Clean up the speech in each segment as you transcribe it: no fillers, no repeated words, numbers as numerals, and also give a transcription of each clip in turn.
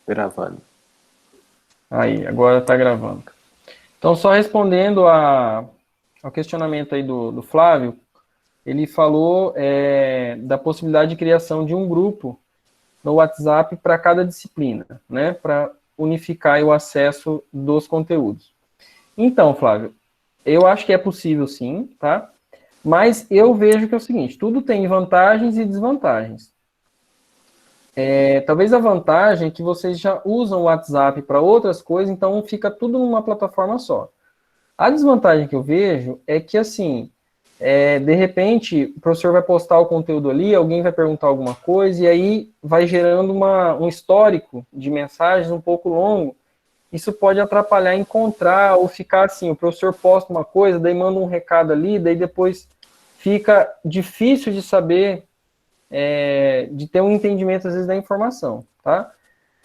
Gravando. Aí, agora está gravando. Então, só respondendo ao questionamento aí do Flávio, ele falou da possibilidade de criação de um grupo no WhatsApp para cada disciplina, né? Para unificar o acesso dos conteúdos. Então, Flávio, eu acho que é possível sim, tá? Mas eu vejo que é o seguinte, tudo tem vantagens e desvantagens. Talvez a vantagem é que vocês já usam o WhatsApp para outras coisas, então fica tudo numa plataforma só. A desvantagem que eu vejo é que, assim, de repente, o professor vai postar o conteúdo ali, alguém vai perguntar alguma coisa, e aí vai gerando um histórico de mensagens um pouco longo. Isso pode atrapalhar encontrar ou ficar assim, o professor posta uma coisa, daí manda um recado ali, daí depois fica difícil de saber, de ter um entendimento, às vezes, da informação, tá?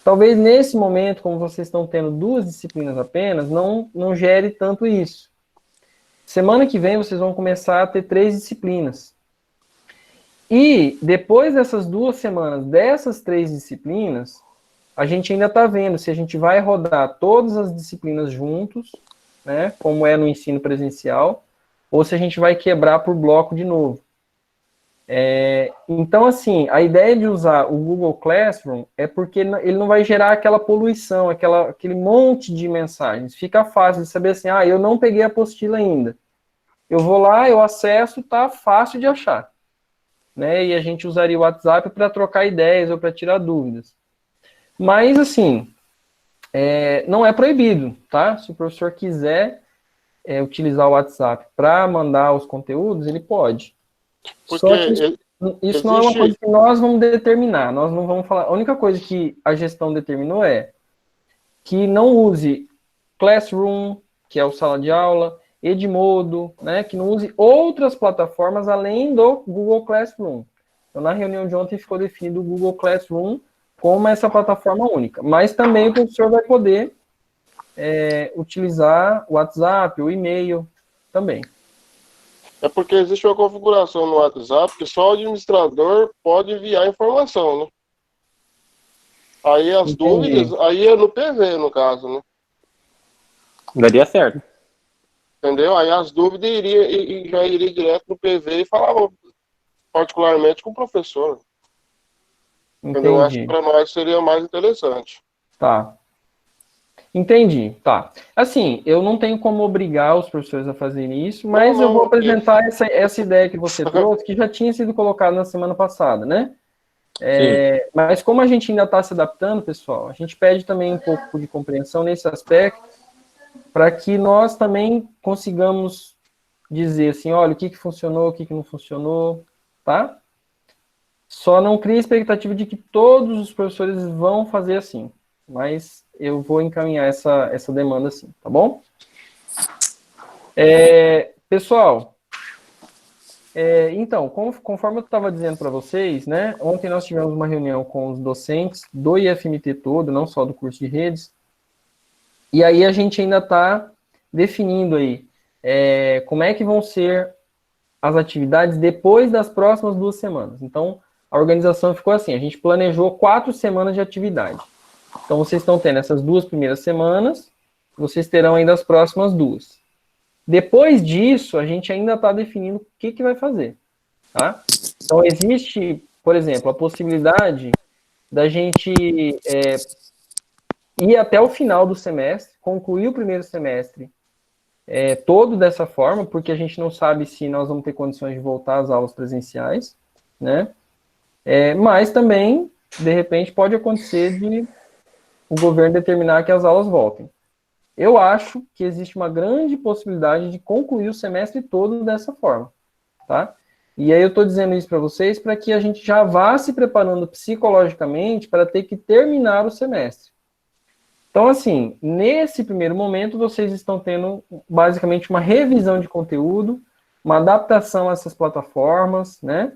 Talvez nesse momento, como vocês estão tendo 2 disciplinas apenas, não gere tanto isso. Semana que vem vocês vão começar a ter 3 disciplinas. E depois dessas 2 semanas, dessas 3 disciplinas, a gente ainda está vendo se a gente vai rodar todas as disciplinas juntos, né, como é no ensino presencial, ou se a gente vai quebrar por bloco de novo. Então, assim, a ideia de usar o Google Classroom é porque ele não vai gerar aquela poluição, aquele monte de mensagens. Fica fácil de saber assim, eu não peguei a apostila ainda. Eu vou lá, eu acesso, tá fácil de achar. Né? E a gente usaria o WhatsApp para trocar ideias ou para tirar dúvidas. Mas, assim, não é proibido, tá? Se o professor quiser utilizar o WhatsApp para mandar os conteúdos, ele pode. Porque Só que isso não é uma coisa existe. que nós vamos determinar, nós não vamos falar. A única coisa que a gestão determinou é que não use Classroom, que é o sala de aula, Edmodo, né, que não use outras plataformas além do Google Classroom. Então, na reunião de ontem ficou definido o Google Classroom como essa plataforma única. Mas também o professor vai poder utilizar o WhatsApp, o e-mail também. É porque existe uma configuração no WhatsApp que só o administrador pode enviar informação, né? Aí as dúvidas, aí é no PV, no caso, né? Daria certo. Entendeu? Aí as dúvidas já iria direto no PV e falava particularmente com o professor. Entendeu? Eu acho que para nós seria mais interessante. Tá. Entendi, tá. Assim, eu não tenho como obrigar os professores a fazerem isso, mas eu vou apresentar essa ideia que você trouxe, que já tinha sido colocada na semana passada, né? Mas como a gente ainda está se adaptando, pessoal, a gente pede também um pouco de compreensão nesse aspecto, para que nós também consigamos dizer assim, olha, o que funcionou, o que não funcionou, tá? Só não crie expectativa de que todos os professores vão fazer assim, mas eu vou encaminhar essa demanda assim, tá bom? Pessoal, então, conforme eu estava dizendo para vocês, né, ontem nós tivemos uma reunião com os docentes do IFMT todo, não só do curso de redes, e aí a gente ainda está definindo aí como é que vão ser as atividades depois das próximas 2 semanas. Então, a organização ficou assim, a gente planejou 4 semanas de atividade. Então, vocês estão tendo essas 2 primeiras semanas, vocês terão ainda as próximas 2. Depois disso, a gente ainda está definindo o que vai fazer, tá? Então, existe, por exemplo, a possibilidade da gente ir até o final do semestre, concluir o primeiro semestre todo dessa forma, porque a gente não sabe se nós vamos ter condições de voltar às aulas presenciais, né? Mas também, de repente, pode acontecer de o governo determinar que as aulas voltem. Eu acho que existe uma grande possibilidade de concluir o semestre todo dessa forma, tá? E aí eu estou dizendo isso para vocês para que a gente já vá se preparando psicologicamente para ter que terminar o semestre. Então, assim, nesse primeiro momento, vocês estão tendo basicamente uma revisão de conteúdo, uma adaptação a essas plataformas, né?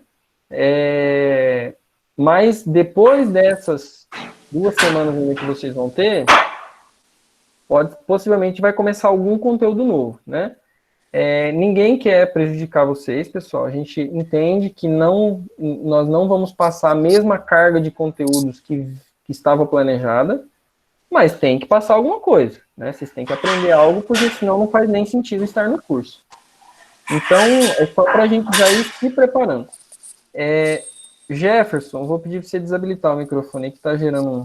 Mas depois dessas 2 semanas que vocês vão ter, possivelmente vai começar algum conteúdo novo, né? Ninguém quer prejudicar vocês, pessoal. A gente entende que nós não vamos passar a mesma carga de conteúdos que estava planejada, Mas tem que passar alguma coisa, né? Vocês têm que aprender algo, porque senão não faz nem sentido estar no curso. Então, é só para a gente já ir se preparando. Jefferson, vou pedir para você desabilitar o microfone aí, que está gerando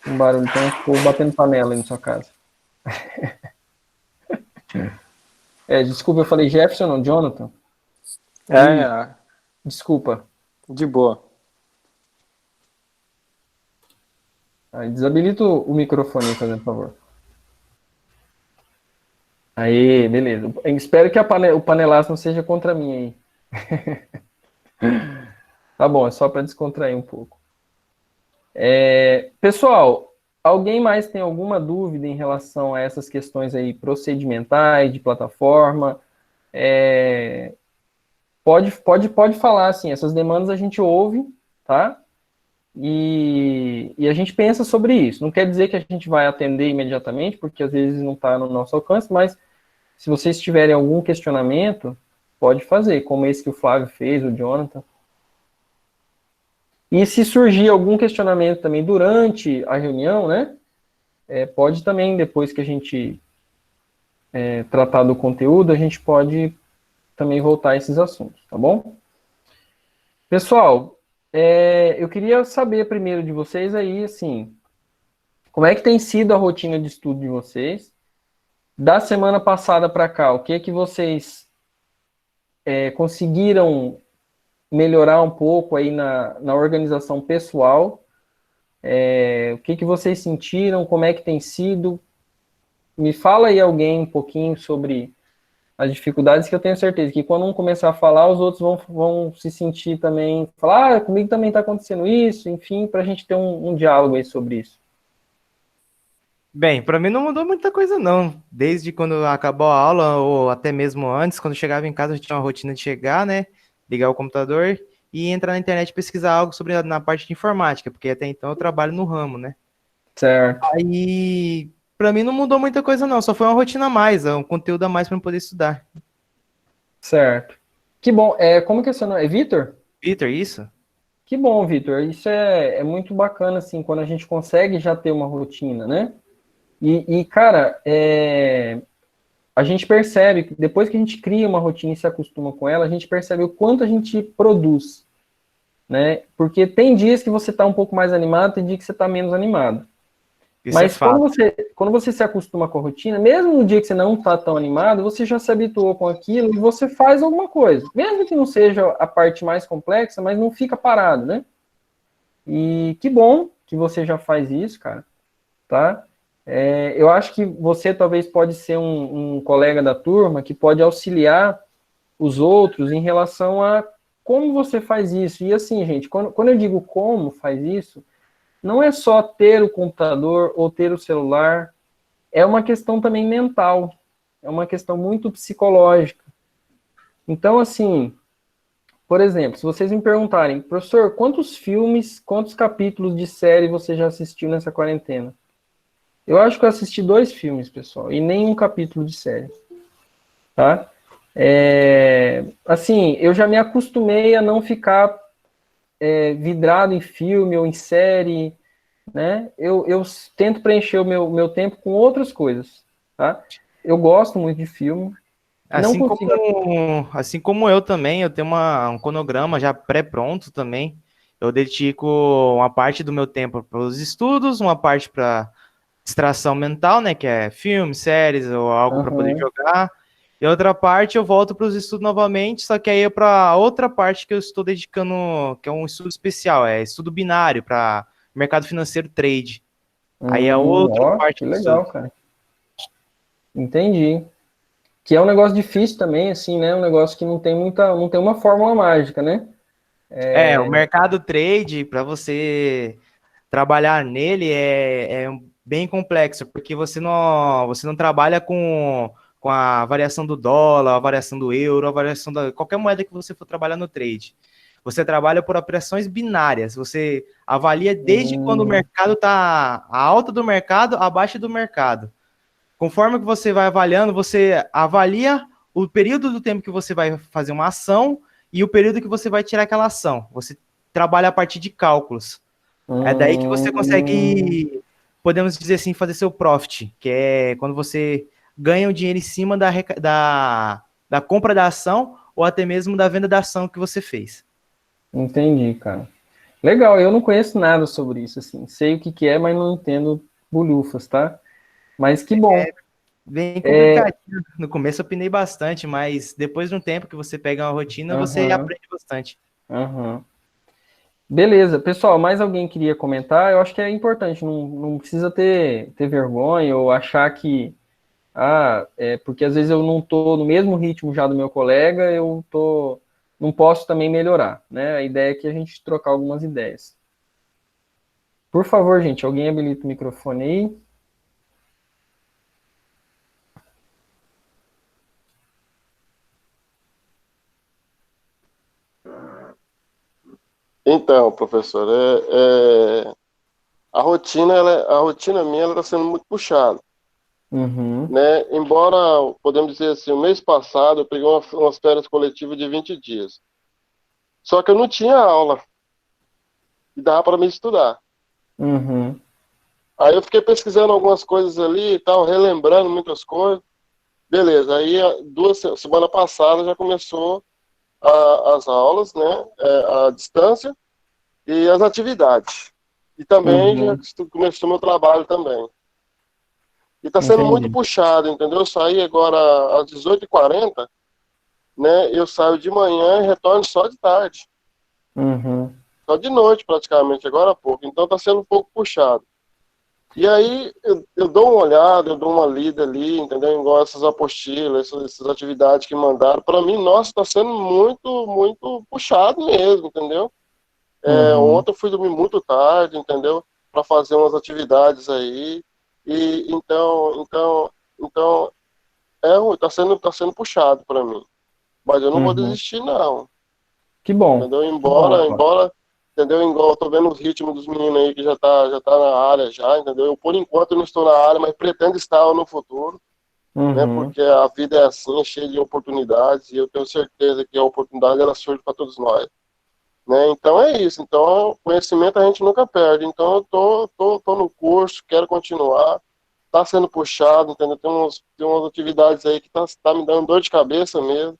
um barulho. Então, estou batendo panela aí na sua casa. Desculpa, eu falei Jefferson, não, Jonathan. Desculpa. De boa. Aí, desabilita o microfone aí, fazendo favor. Aí, beleza. Eu espero que o panelaço não seja contra mim aí. Tá bom, é só para descontrair um pouco. Pessoal, alguém mais tem alguma dúvida em relação a essas questões aí procedimentais, de plataforma? Pode falar, assim, essas demandas a gente ouve, tá? E a gente pensa sobre isso. Não quer dizer que a gente vai atender imediatamente, porque às vezes não está no nosso alcance, mas se vocês tiverem algum questionamento, pode fazer, como esse que o Flávio fez, o Jonathan. E se surgir algum questionamento também durante a reunião, né? Pode também, depois que a gente tratar do conteúdo, a gente pode também voltar a esses assuntos, tá bom? Pessoal, eu queria saber primeiro de vocês aí, assim, como é que tem sido a rotina de estudo de vocês? Da semana passada para cá, o que vocês conseguiram melhorar um pouco aí na organização pessoal? O que vocês sentiram? Como é que tem sido? Me fala aí alguém um pouquinho sobre as dificuldades, que eu tenho certeza que quando um começar a falar, os outros vão se sentir também, falar, comigo também está acontecendo isso, enfim, para a gente ter um diálogo aí sobre isso. Bem, para mim não mudou muita coisa não, desde quando acabou a aula, ou até mesmo antes, quando chegava em casa, a gente tinha uma rotina de chegar, né, ligar o computador e entrar na internet e pesquisar algo sobre na parte de informática, porque até então eu trabalho no ramo, né. Certo. Aí, para mim não mudou muita coisa não, só foi uma rotina a mais, um conteúdo a mais para eu poder estudar. Certo. Que bom. Como que é seu nome? É Vitor? Vitor, isso? Que bom, Vitor. Isso é muito bacana, assim, quando a gente consegue já ter uma rotina, né? E cara, a gente percebe que depois que a gente cria uma rotina e se acostuma com ela, a gente percebe o quanto a gente produz, né? Porque tem dias que você está um pouco mais animado, tem dias que você está menos animado. Isso Mas é fato. quando você se acostuma com a rotina, mesmo no dia que você não está tão animado, você já se habituou com aquilo e você faz alguma coisa. Mesmo que não seja a parte mais complexa, mas não fica parado, né? E que bom que você já faz isso, cara, tá? Eu acho que você talvez pode ser um colega da turma que pode auxiliar os outros em relação a como você faz isso. E assim, gente, quando eu digo como faz isso, não é só ter o computador ou ter o celular, é uma questão também mental, é uma questão muito psicológica. Então, assim, por exemplo, se vocês me perguntarem, professor, quantos filmes, quantos capítulos de série você já assistiu nessa quarentena? Eu acho que eu assisti 2 filmes, pessoal, e nem um capítulo de série, tá? Assim, eu já me acostumei a não ficar vidrado em filme ou em série, né? Eu tento preencher o meu tempo com outras coisas, tá? Eu gosto muito de filme. Assim como eu também, eu tenho um cronograma já pré-pronto também. Eu dedico uma parte do meu tempo para os estudos, uma parte para distração mental, né, que é filmes, séries ou algo para poder jogar. E outra parte eu volto para os estudos novamente, só que aí é para outra parte que eu estou dedicando, que é um estudo especial, é estudo binário para mercado financeiro trade. Aí é outra parte que legal, cara. Entendi. Que é um negócio difícil também, assim, né? Um negócio que não tem uma fórmula mágica, né? O mercado trade, para você trabalhar nele é bem complexo, porque você não trabalha com a variação do dólar, a variação do euro, a variação da qualquer moeda que você for trabalhar no trade. Você trabalha por operações binárias, você avalia desde quando o mercado está a alta do mercado, abaixo do mercado. Conforme que você vai avaliando, você avalia o período do tempo que você vai fazer uma ação e o período que você vai tirar aquela ação. Você trabalha a partir de cálculos. É daí que você consegue podemos dizer assim, fazer seu profit, que é quando você ganha o dinheiro em cima da compra da ação ou até mesmo da venda da ação que você fez. Entendi, cara. Legal, eu não conheço nada sobre isso, assim. Sei o que que é, mas não entendo bolhufas, tá? Mas que bom. Bem complicadinho. No começo eu pinei bastante, mas depois de um tempo que você pega uma rotina, você aprende bastante. Beleza, pessoal, mais alguém queria comentar? Eu acho que é importante, não precisa ter vergonha ou achar que, porque às vezes eu não tô no mesmo ritmo já do meu colega, não posso também melhorar, né? A ideia é que a gente trocar algumas ideias. Por favor, gente, alguém habilita o microfone aí. Então, professor, a rotina, a rotina minha está sendo muito puxada. Né? Embora, podemos dizer assim, o mês passado eu peguei umas férias coletivas de 20 dias. Só que eu não tinha aula. E dava para me estudar. Aí eu fiquei pesquisando algumas coisas ali e tal, relembrando muitas coisas. Beleza, aí semana passada já começou as aulas, né? A distância e as atividades. E também já começou meu trabalho também. E está sendo muito puxado, entendeu? Eu saí agora às 18h40, né? Eu saio de manhã e retorno só de tarde. Só de noite, praticamente, agora há pouco. Então está sendo um pouco puxado. E aí eu dou uma olhada, eu dou uma lida ali, entendeu? Igual essas apostilas, essas atividades que mandaram. Para mim, nossa, está sendo muito, muito puxado mesmo, entendeu? Ontem eu fui dormir muito tarde, entendeu? Para fazer umas atividades aí. E então tá sendo puxado para mim. Mas eu não vou desistir, não. Que bom. Entendeu? Embora, entendeu? Igual eu tô vendo os ritmos dos meninos aí que já tá na área já, entendeu? Eu, por enquanto, eu não estou na área, mas pretendo estar no futuro, né? Porque a vida é assim, é cheia de oportunidades, e eu tenho certeza que a oportunidade, ela surge para todos nós. Né? Então é isso. Então, conhecimento a gente nunca perde. Então, eu tô no curso, quero continuar. Tá sendo puxado, entendeu? Tem umas atividades aí que tá me dando dor de cabeça mesmo,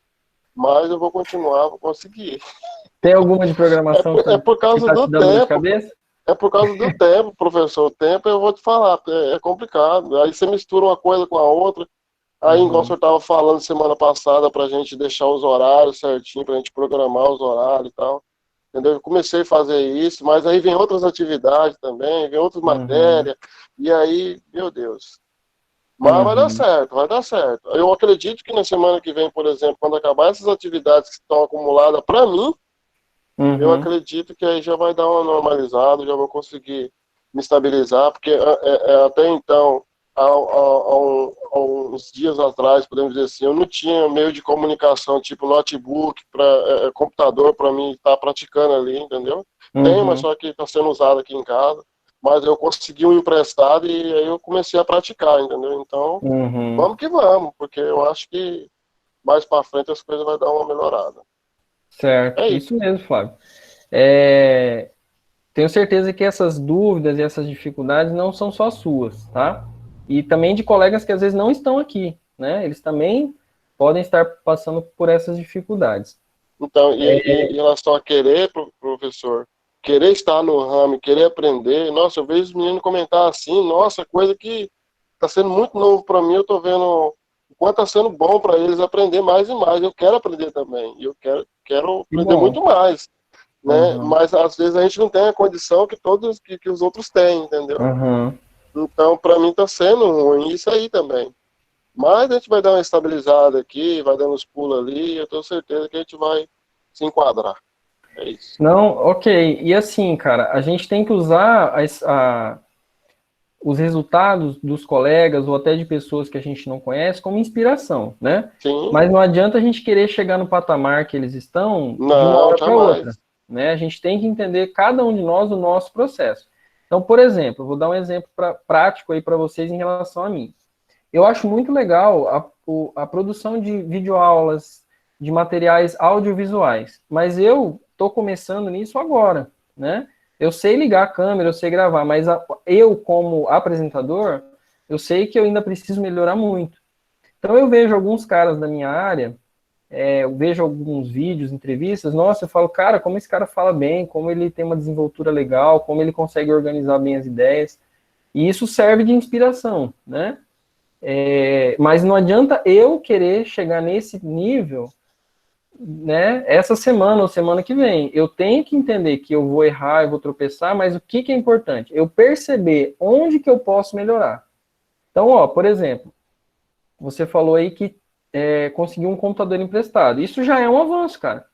mas eu vou continuar, vou conseguir. Tem alguma de programação É por que causa tá do te dando dor de tempo. cabeça? É por causa do tempo, professor. O tempo, eu vou te falar, é complicado. Aí você mistura uma coisa com a outra. Aí, igual o senhor estava falando semana passada, para a gente deixar os horários certinho, para a gente programar os horários e tal. Entendeu? Eu comecei a fazer isso, mas aí vem outras atividades também, vem outras matérias. E aí, meu Deus. Mas vai dar certo, vai dar certo. Eu acredito que na semana que vem, por exemplo, quando acabar essas atividades que estão acumuladas para mim, eu acredito que aí já vai dar uma normalizada, já vou conseguir me estabilizar, porque até então, há uns dias atrás, podemos dizer assim, eu não tinha meio de comunicação, tipo notebook, computador para mim estar praticando ali, entendeu? Tem, mas só que está sendo usado aqui em casa. Mas eu consegui um emprestado e aí eu comecei a praticar, entendeu? Então, vamos que vamos, porque eu acho que mais para frente as coisas vão dar uma melhorada. Certo, É isso mesmo, Flávio. Tenho certeza que essas dúvidas e essas dificuldades não são só suas, tá? E também de colegas que às vezes não estão aqui, né? Eles também podem estar passando por essas dificuldades. Então, em relação a querer, professor, querer estar no ramo, querer aprender, nossa, eu vejo os meninos comentar assim, nossa, coisa que está sendo muito novo para mim, eu estou vendo o quanto está sendo bom para eles aprender mais e mais. Eu quero aprender também, eu quero aprender muito mais, né? Mas às vezes a gente não tem a condição que todos que os outros têm, entendeu? Então, para mim está sendo ruim isso aí também. Mas a gente vai dar uma estabilizada aqui, vai dando os pulos ali, eu tenho certeza que a gente vai se enquadrar. É isso. Não, ok. E assim, cara, a gente tem que usar os resultados dos colegas ou até de pessoas que a gente não conhece como inspiração, né? Sim. Mas não adianta a gente querer chegar no patamar que eles estão de uma hora para outra, né? A gente tem que entender cada um de nós o nosso processo. Então, por exemplo, eu vou dar um exemplo prático aí para vocês em relação a mim. Eu acho muito legal a produção de videoaulas, de materiais audiovisuais, mas eu estou começando nisso agora, né? Eu sei ligar a câmera, eu sei gravar, mas eu, como apresentador, eu sei que eu ainda preciso melhorar muito. Então eu vejo alguns caras da minha área, eu vejo alguns vídeos, entrevistas, nossa, eu falo, cara, como esse cara fala bem, como ele tem uma desenvoltura legal, como ele consegue organizar bem as ideias, e isso serve de inspiração, né? Mas não adianta eu querer chegar nesse nível, né, essa semana ou semana que vem. Eu tenho que entender que eu vou errar, eu vou tropeçar, mas o que é importante? Eu perceber onde que eu posso melhorar. Então, ó, por exemplo, você falou aí que conseguiu um computador emprestado. Isso já é um avanço, cara.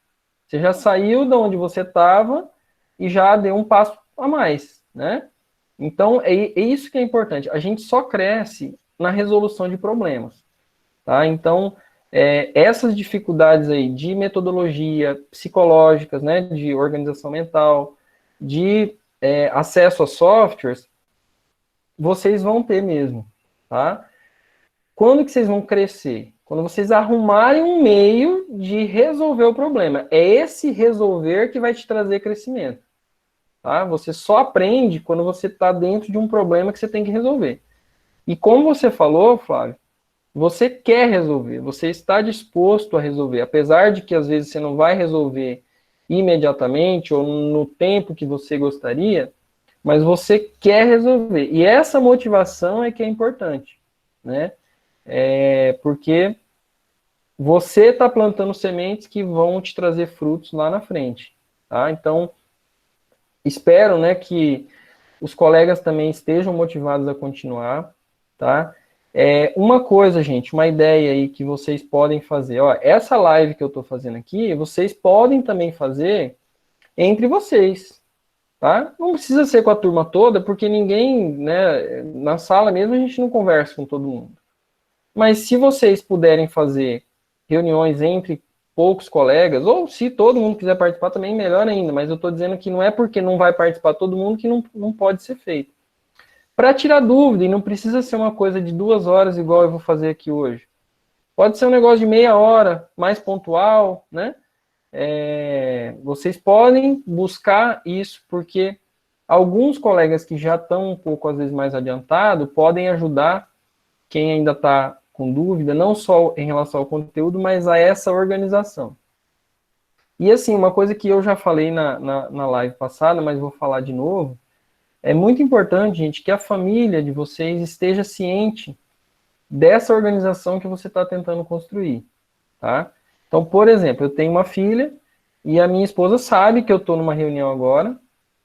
Você já saiu de onde você estava e já deu um passo a mais, né? Então, é isso que é importante. A gente só cresce na resolução de problemas, tá? Então, essas dificuldades aí de metodologia psicológicas, né, de organização mental, de acesso a softwares, vocês vão ter mesmo, tá? Quando que vocês vão crescer? Quando vocês arrumarem um meio de resolver o problema. É esse resolver que vai te trazer crescimento. Tá? Você só aprende quando você está dentro de um problema que você tem que resolver. E como você falou, Flávio, você quer resolver, você está disposto a resolver. Apesar de que às vezes você não vai resolver imediatamente ou no tempo que você gostaria, mas você quer resolver. E essa motivação é que é importante, né? Porque você está plantando sementes que vão te trazer frutos lá na frente, tá? Então, espero, né, que os colegas também estejam motivados a continuar, tá? Uma coisa, gente, uma ideia aí que vocês podem fazer, ó, essa live que eu estou fazendo aqui, vocês podem também fazer entre vocês, tá? Não precisa ser com a turma toda, porque ninguém, né, na sala mesmo a gente não conversa com todo mundo. Mas se vocês puderem fazer reuniões entre poucos colegas, ou se todo mundo quiser participar também, melhor ainda, mas eu estou dizendo que não é porque não vai participar todo mundo que não pode ser feito. Para tirar dúvida, e não precisa ser uma coisa de 2 horas igual eu vou fazer aqui hoje. Pode ser um negócio de meia hora, mais pontual, né? Vocês podem buscar isso, porque alguns colegas que já estão um pouco, às vezes, mais adiantado, podem ajudar quem ainda está com dúvida, não só em relação ao conteúdo, mas a essa organização. E assim, uma coisa que eu já falei na live passada, mas vou falar de novo, é muito importante, gente, que a família de vocês esteja ciente dessa organização que você está tentando construir, tá? Então, por exemplo, eu tenho uma filha e a minha esposa sabe que eu estou numa reunião agora,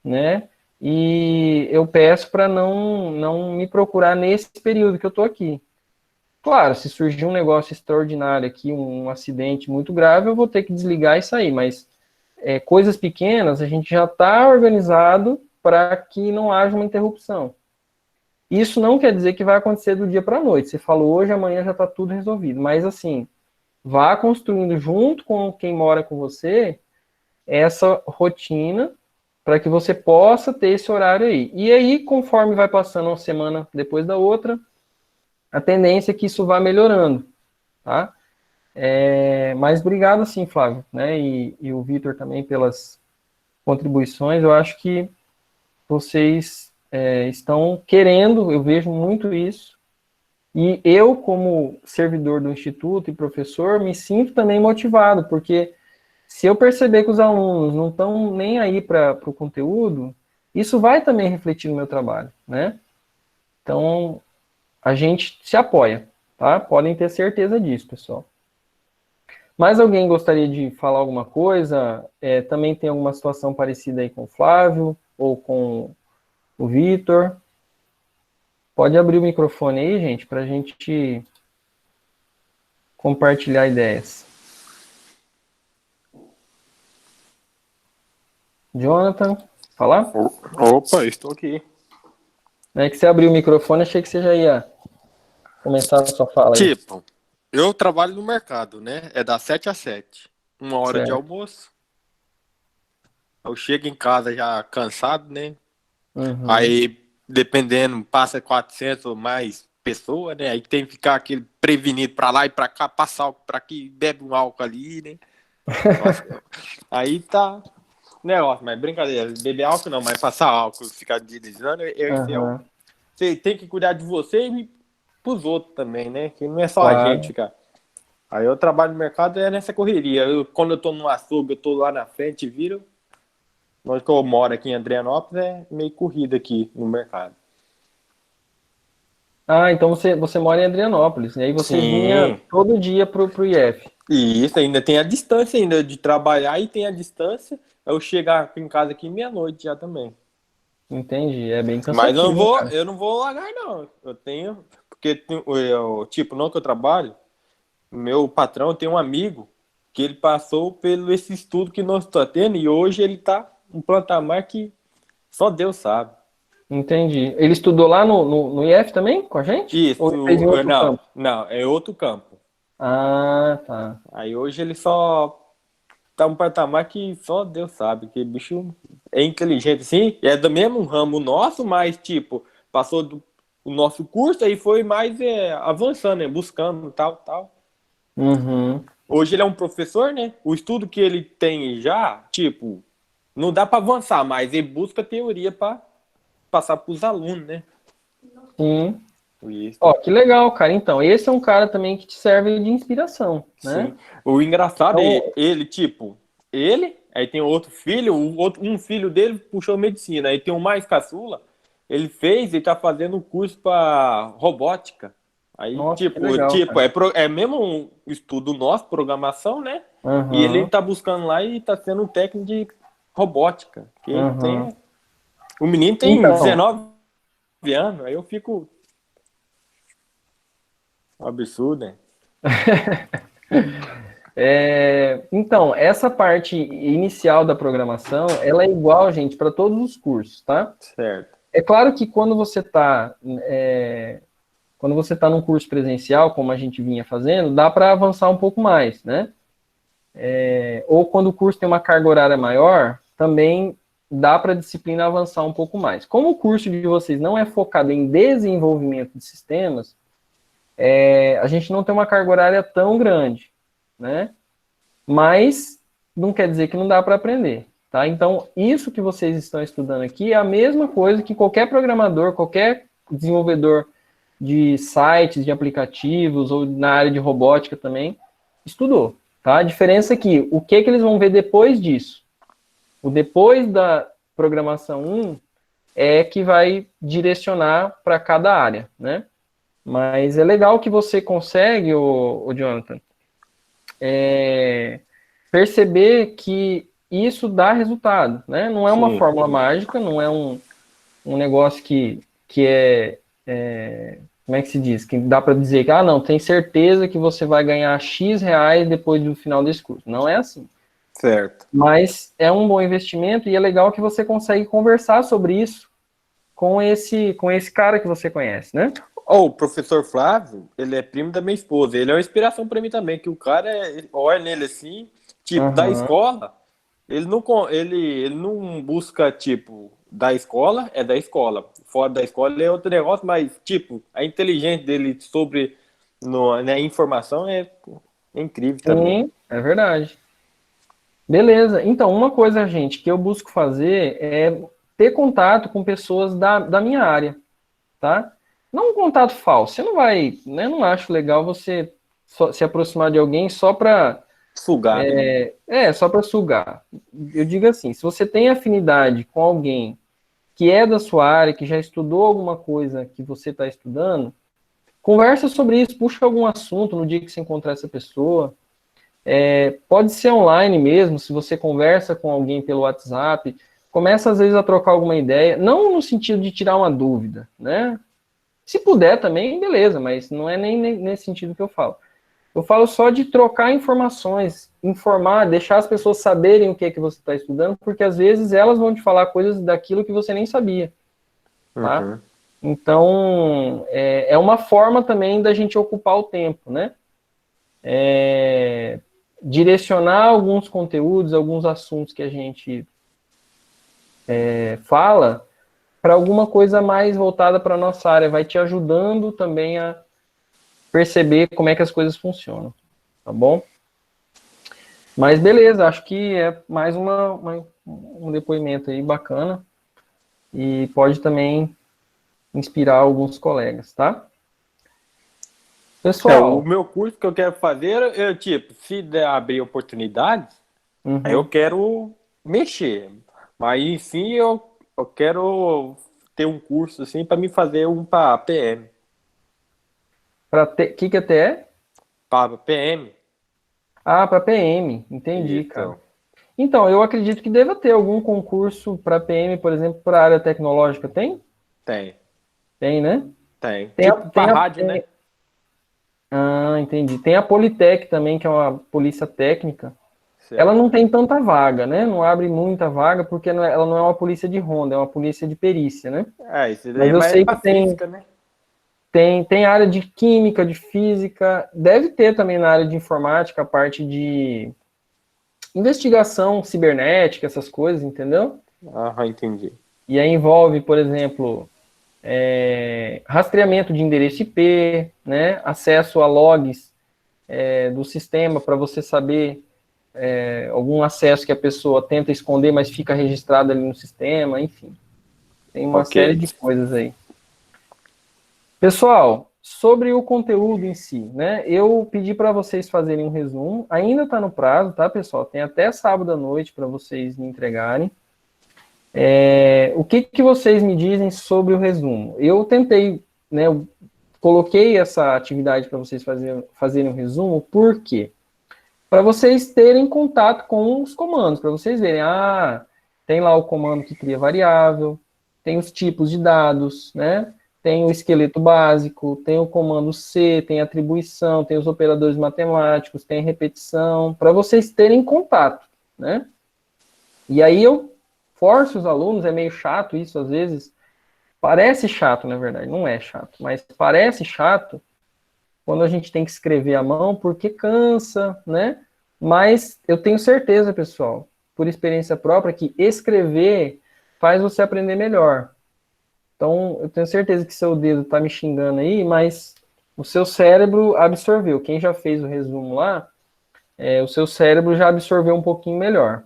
né? E eu peço para não me procurar nesse período que eu estou aqui. Claro, se surgir um negócio extraordinário aqui, um acidente muito grave, eu vou ter que desligar e sair, mas coisas pequenas a gente já está organizado para que não haja uma interrupção. Isso não quer dizer que vai acontecer do dia para a noite. Você falou hoje, amanhã já está tudo resolvido. Mas assim, vá construindo junto com quem mora com você essa rotina para que você possa ter esse horário aí. E aí, conforme vai passando uma semana depois da outra, a tendência é que isso vá melhorando, tá? Mas obrigado, sim, Flávio, né? E o Vitor também pelas contribuições. Eu acho que vocês estão querendo, eu vejo muito isso, e eu, como servidor do Instituto e professor, me sinto também motivado, porque se eu perceber que os alunos não estão nem aí para o conteúdo, isso vai também refletir no meu trabalho, né? Então, a gente se apoia, tá? Podem ter certeza disso, pessoal. Mais alguém gostaria de falar alguma coisa? Também tem alguma situação parecida aí com o Flávio ou com o Vitor? Pode abrir o microfone aí, gente, para a gente compartilhar ideias. Jonathan, falar? Opa, estou aqui. É que você abriu o microfone, achei que você já ia começar a sua fala aí. Tipo, eu trabalho no mercado, né? É das 7 às 7. 1 hora de Certo. almoço. Eu chego em casa já cansado, né? Uhum. Aí, dependendo, passa 400 ou mais pessoas, né? Aí tem que ficar aquele prevenido pra lá e pra cá, passar álcool pra aqui, bebe um álcool ali, né? Nossa, aí tá. negócio, mas brincadeira, beber álcool não, mas passar álcool, ficar deslizando, Aham, você tem que cuidar de você e pros outros também, né? Que não é só a claro. gente, cara. Aí eu trabalho no mercado é nessa correria. Quando eu tô no açougue, eu tô lá na frente, viro. Onde que eu moro aqui em Adrianópolis é meio corrida aqui no mercado. Ah, então você mora em Adrianópolis, e aí você vinha Sim. todo dia pro IF. E isso ainda tem a distância ainda de trabalhar e tem a distância. Eu chegar aqui em casa aqui meia-noite já também. Entendi, é bem Mas cansativo, hein, cara? eu não vou largar, não. Eu tenho. Porque, eu, tipo, não que eu trabalho, meu patrão tem um amigo que ele passou pelo esse estudo que nós estamos tendo e hoje ele tá um patamar que só Deus sabe. Entendi. Ele estudou lá no IF também, com a gente? Ou ele fez em Isso, outro não, campo? não, é outro campo. Ah, tá. Aí hoje ele só tá um patamar que só Deus sabe, que bicho é inteligente, sim, é do mesmo ramo nosso, mas tipo, passou do o nosso curso aí foi mais avançando, né, buscando tal, tal. Uhum. Hoje ele é um professor, né? O estudo que ele tem já, tipo, não dá para avançar, mas ele busca teoria para passar para os alunos, né? Sim. Isso. Ó, que legal, cara. Então, esse é um cara também que te serve de inspiração, né? Sim. O engraçado Então, é ele, tipo, ele, aí tem outro filho, um filho dele puxou medicina, aí tem um mais caçula, ele tá fazendo um curso para robótica. Aí, nossa, que legal, cara. é mesmo um estudo nosso, programação, né? E ele Aham, tá buscando lá e tá sendo um técnico de robótica. Que aham. tem, o menino tem Então, 19 anos, aí eu fico um absurdo, né? então, essa parte inicial da programação, ela é igual, gente, para todos os cursos, tá? Certo. É claro que quando você está num curso presencial, como a gente vinha fazendo, dá para avançar um pouco mais, né? Ou quando o curso tem uma carga horária maior, também dá para a disciplina avançar um pouco mais. Como o curso de vocês não é focado em desenvolvimento de sistemas, a gente não tem uma carga horária tão grande, né? Mas não quer dizer que não dá para aprender, tá? Então, isso que vocês estão estudando aqui é a mesma coisa que qualquer programador, qualquer desenvolvedor de sites, de aplicativos ou na área de robótica também estudou, tá? A diferença é que o que eles vão ver depois disso? O depois da programação 1 é que vai direcionar para cada área, né? Mas é legal que você consegue, o Jonathan, perceber que isso dá resultado, né? Não é uma Sim. fórmula mágica, não é um negócio que como é que se diz? Que dá para dizer que, não, tem certeza que você vai ganhar X reais depois do final desse curso. Não é assim. Certo. Mas é um bom investimento e é legal que você consegue conversar sobre isso com esse cara que você conhece, né? O professor Flávio, ele é primo da minha esposa. Ele é uma inspiração para mim também, que o cara, olha nele assim, tipo, da Uhum. escola, ele não busca, tipo, da escola, é da escola. Fora da escola é outro negócio, mas, tipo, a inteligência dele sobre né, informação é incrível também. Sim, é verdade. Beleza. Então, uma coisa, gente, que eu busco fazer é ter contato com pessoas da minha área, tá? Não um contato falso. Você não vai, né? Não acho legal você se aproximar de alguém só para Sugar, né? só para sugar. Eu digo assim, se você tem afinidade com alguém que é da sua área, que já estudou alguma coisa que você está estudando, conversa sobre isso, puxa algum assunto no dia que você encontrar essa pessoa. Pode ser online mesmo, se você conversa com alguém pelo WhatsApp, começa às vezes a trocar alguma ideia, não no sentido de tirar uma dúvida, né? Se puder também, beleza, mas não é nem nesse sentido que eu falo. Eu falo só de trocar informações, informar, deixar as pessoas saberem o que é que você está estudando, porque às vezes elas vão te falar coisas daquilo que você nem sabia, tá? Uhum. Então, é uma forma também da gente ocupar o tempo, né? Direcionar alguns conteúdos, alguns assuntos que a gente fala para alguma coisa mais voltada para a nossa área, vai te ajudando também a perceber como é que as coisas funcionam, tá bom? Mas beleza, acho que é mais um depoimento aí bacana e pode também inspirar alguns colegas, tá? O Pessoal, meu curso que eu quero fazer, tipo, se der abrir oportunidades, aí eu uhum, quero mexer. Mas sim, eu quero ter um curso assim para me fazer um para PM. para que é TE? Para PM? Ah, para PM, entendi, cara. Isso. Então, eu acredito que deva ter algum concurso para PM, por exemplo, para a área tecnológica. Tem? Tem, Tem, né? tem. Tem a, Tipo tem para a, rádio, né? ah, entendi. Tem a Politec também, que é uma polícia técnica. Ela Certo. não tem tanta vaga, né? Não abre muita vaga, porque ela não é uma polícia de ronda, é uma polícia de perícia, né? Isso daí Mas é eu mais sei que para física, né? tem área de química, de física, deve ter também na área de informática a parte de investigação cibernética, essas coisas, entendeu? Ah, entendi. E aí envolve, por exemplo, rastreamento de endereço IP, né? Acesso a logs do sistema para você saber algum acesso que a pessoa tenta esconder, mas fica registrado ali no sistema, enfim. Tem uma Ok. série de coisas aí. Pessoal, sobre o conteúdo em si, né? Eu pedi para vocês fazerem um resumo. Ainda está no prazo, tá, pessoal? Tem até sábado à noite para vocês me entregarem. O que vocês me dizem sobre o resumo? Eu tentei, né? Eu coloquei essa atividade para vocês fazerem um resumo, por quê? Para vocês terem contato com os comandos, para vocês verem, tem lá o comando que cria variável, tem os tipos de dados, né? Tem o esqueleto básico, tem o comando C, tem atribuição, tem os operadores matemáticos, tem repetição, para vocês terem contato, né? E aí eu forço os alunos, é meio chato isso às vezes, parece chato, na verdade, não é chato, mas parece chato quando a gente tem que escrever à mão, porque cansa, né? Mas eu tenho certeza, pessoal, por experiência própria, que escrever faz você aprender melhor. Então, eu tenho certeza que seu dedo está me xingando aí, mas o seu cérebro absorveu. Quem já fez o resumo lá, o seu cérebro já absorveu um pouquinho melhor.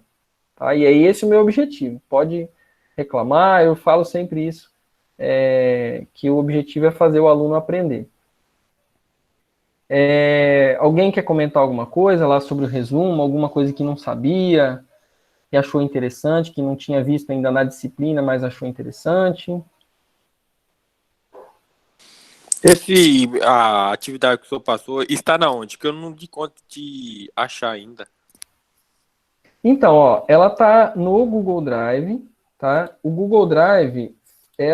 Tá? E é esse o meu objetivo. Pode reclamar, eu falo sempre isso, que o objetivo é fazer o aluno aprender. Alguém quer comentar alguma coisa lá sobre o resumo, alguma coisa que não sabia, que achou interessante, que não tinha visto ainda na disciplina, mas achou interessante? A atividade que o senhor passou está na onde? Que eu não dei conta de achar ainda. Então, ó, ela tá no Google Drive, tá? O Google Drive é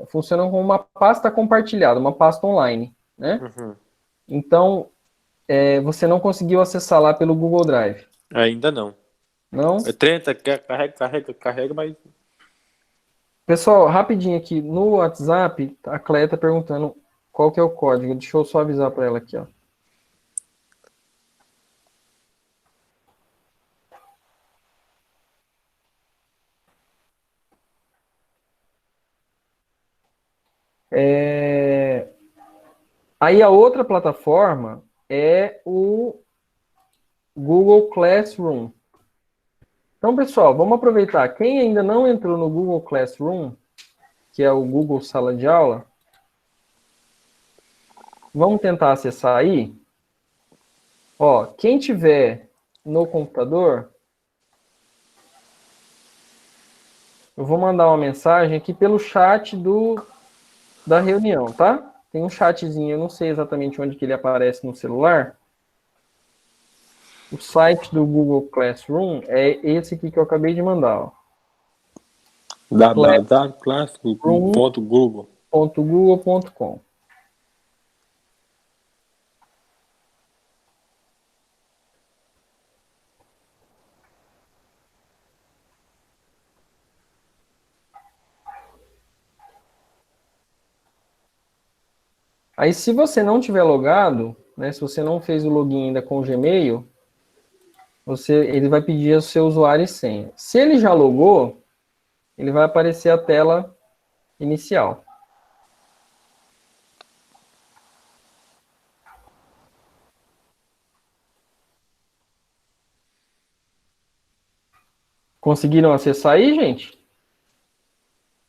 funciona como uma pasta compartilhada, uma pasta online, né? Uhum. Então, você não conseguiu acessar lá pelo Google Drive, Ainda não. não? 30, carrega, mas. Pessoal, rapidinho aqui, no WhatsApp, a Cleia tá perguntando qual que é o código. Deixa eu só avisar para ela aqui, ó. Aí a outra plataforma é o Google Classroom. Então, pessoal, vamos aproveitar. Quem ainda não entrou no Google Classroom, que é o Google Sala de Aula, vamos tentar acessar aí. Ó, quem tiver no computador, eu vou mandar uma mensagem aqui pelo chat da reunião, tá? Tem um chatzinho, eu não sei exatamente onde que ele aparece no celular. O site do Google Classroom é esse aqui que eu acabei de mandar, ó. www.classroom.google. Classroom.google.com. Aí, se você não tiver logado, né, se você não fez o login ainda com o Gmail, ele vai pedir o seu usuário e senha. Se ele já logou, ele vai aparecer a tela inicial. Conseguiram acessar aí, gente?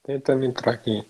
Tentando entrar aqui.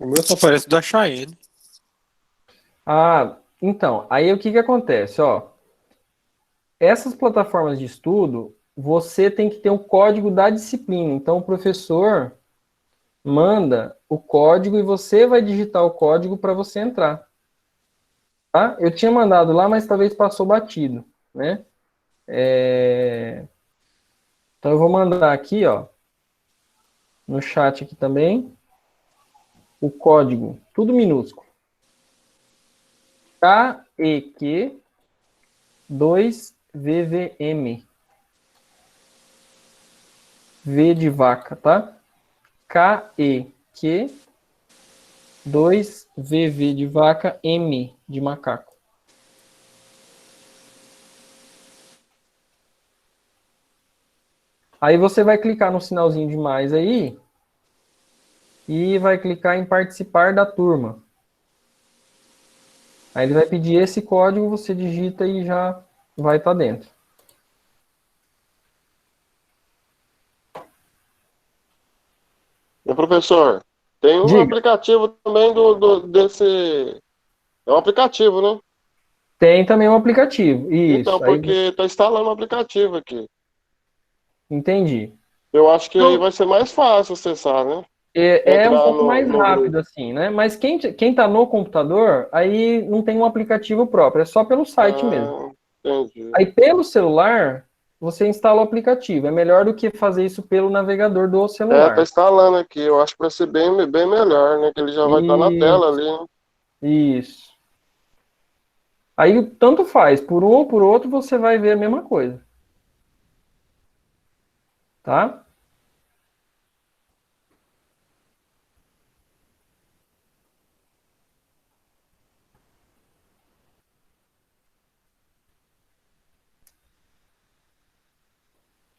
O meu só parece da Cheyenne. Ah, então, aí o que que acontece, ó? Essas plataformas de estudo, você tem que ter o código da disciplina. Então, o professor manda o código e você vai digitar o código para você entrar. Tá? Eu tinha mandado lá, mas talvez passou batido, né? Então, eu vou mandar aqui, ó, no chat aqui também, o código, tudo minúsculo. KEQ 2VVM. V de vaca, tá? KEQ 2VV de vaca, M de macaco. Aí você vai clicar no sinalzinho de mais aí e vai clicar em participar da turma. Aí ele vai pedir esse código, você digita e já vai estar dentro. E, professor, tem um Diga. aplicativo também desse. É um aplicativo, né? Tem também um aplicativo. Então, Isso. Aí porque está instalando um aplicativo aqui. entendi. Eu acho que aí Então, vai ser mais fácil acessar, né? é um Entrar pouco mais no grupo. rápido assim, né? Mas quem tá no computador, aí não tem um aplicativo próprio, é só pelo site mesmo. Ah, entendi. Aí pelo celular, você instala o aplicativo. É melhor do que fazer isso pelo navegador do Tá celular. instalando aqui. Eu acho que vai ser bem melhor, né? Que ele já vai estar na tela Isso, ali, né? isso. Aí tanto faz, por um ou por outro você vai ver a mesma coisa. Tá?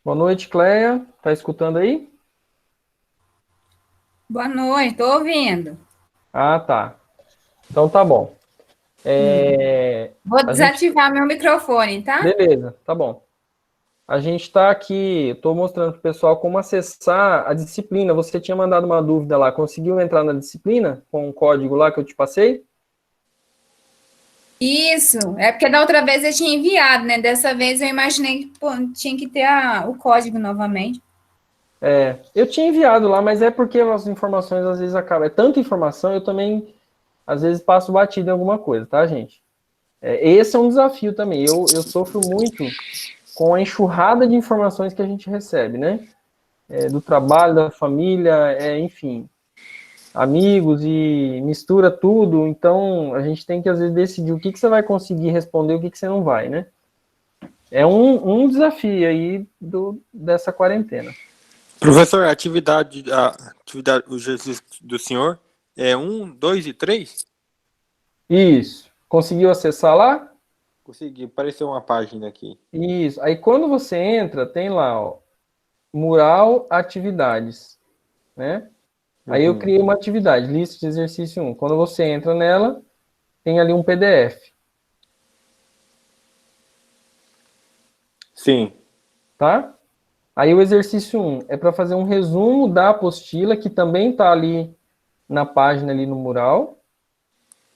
Boa noite, Cleia. Tá escutando aí? Boa noite, tô ouvindo. Ah, tá. Então tá bom. Vou A gente. desativar meu microfone, tá? Beleza, tá bom. A gente está aqui, estou mostrando para o pessoal como acessar a disciplina. Você tinha mandado uma dúvida lá, conseguiu entrar na disciplina com o código lá que eu te passei? Isso, é porque da outra vez eu tinha enviado, né? Dessa vez eu imaginei que pô, tinha que ter o código novamente. Eu tinha enviado lá, mas é porque as informações às vezes acabam. É tanta informação, eu também às vezes passo batido em alguma coisa, tá, gente? Esse é um desafio também. Eu sofro muito com a enxurrada de informações que a gente recebe, né? Do trabalho, da família, enfim, amigos e mistura tudo. Então, a gente tem que, às vezes, decidir o que você vai conseguir responder e o que você não vai, né? É um desafio aí dessa quarentena. Professor, a atividade, o Jesus do senhor é 1, 2 e 3? Isso. Conseguiu acessar lá? Consegui, apareceu uma página aqui. Isso. Aí, quando você entra, tem lá, ó, mural atividades, né? Aí eu criei uma atividade, lista de exercício 1. Quando você entra nela, tem ali um PDF, Sim, tá? Aí o exercício 1 é para fazer um resumo da apostila, que também está ali na página, ali no mural,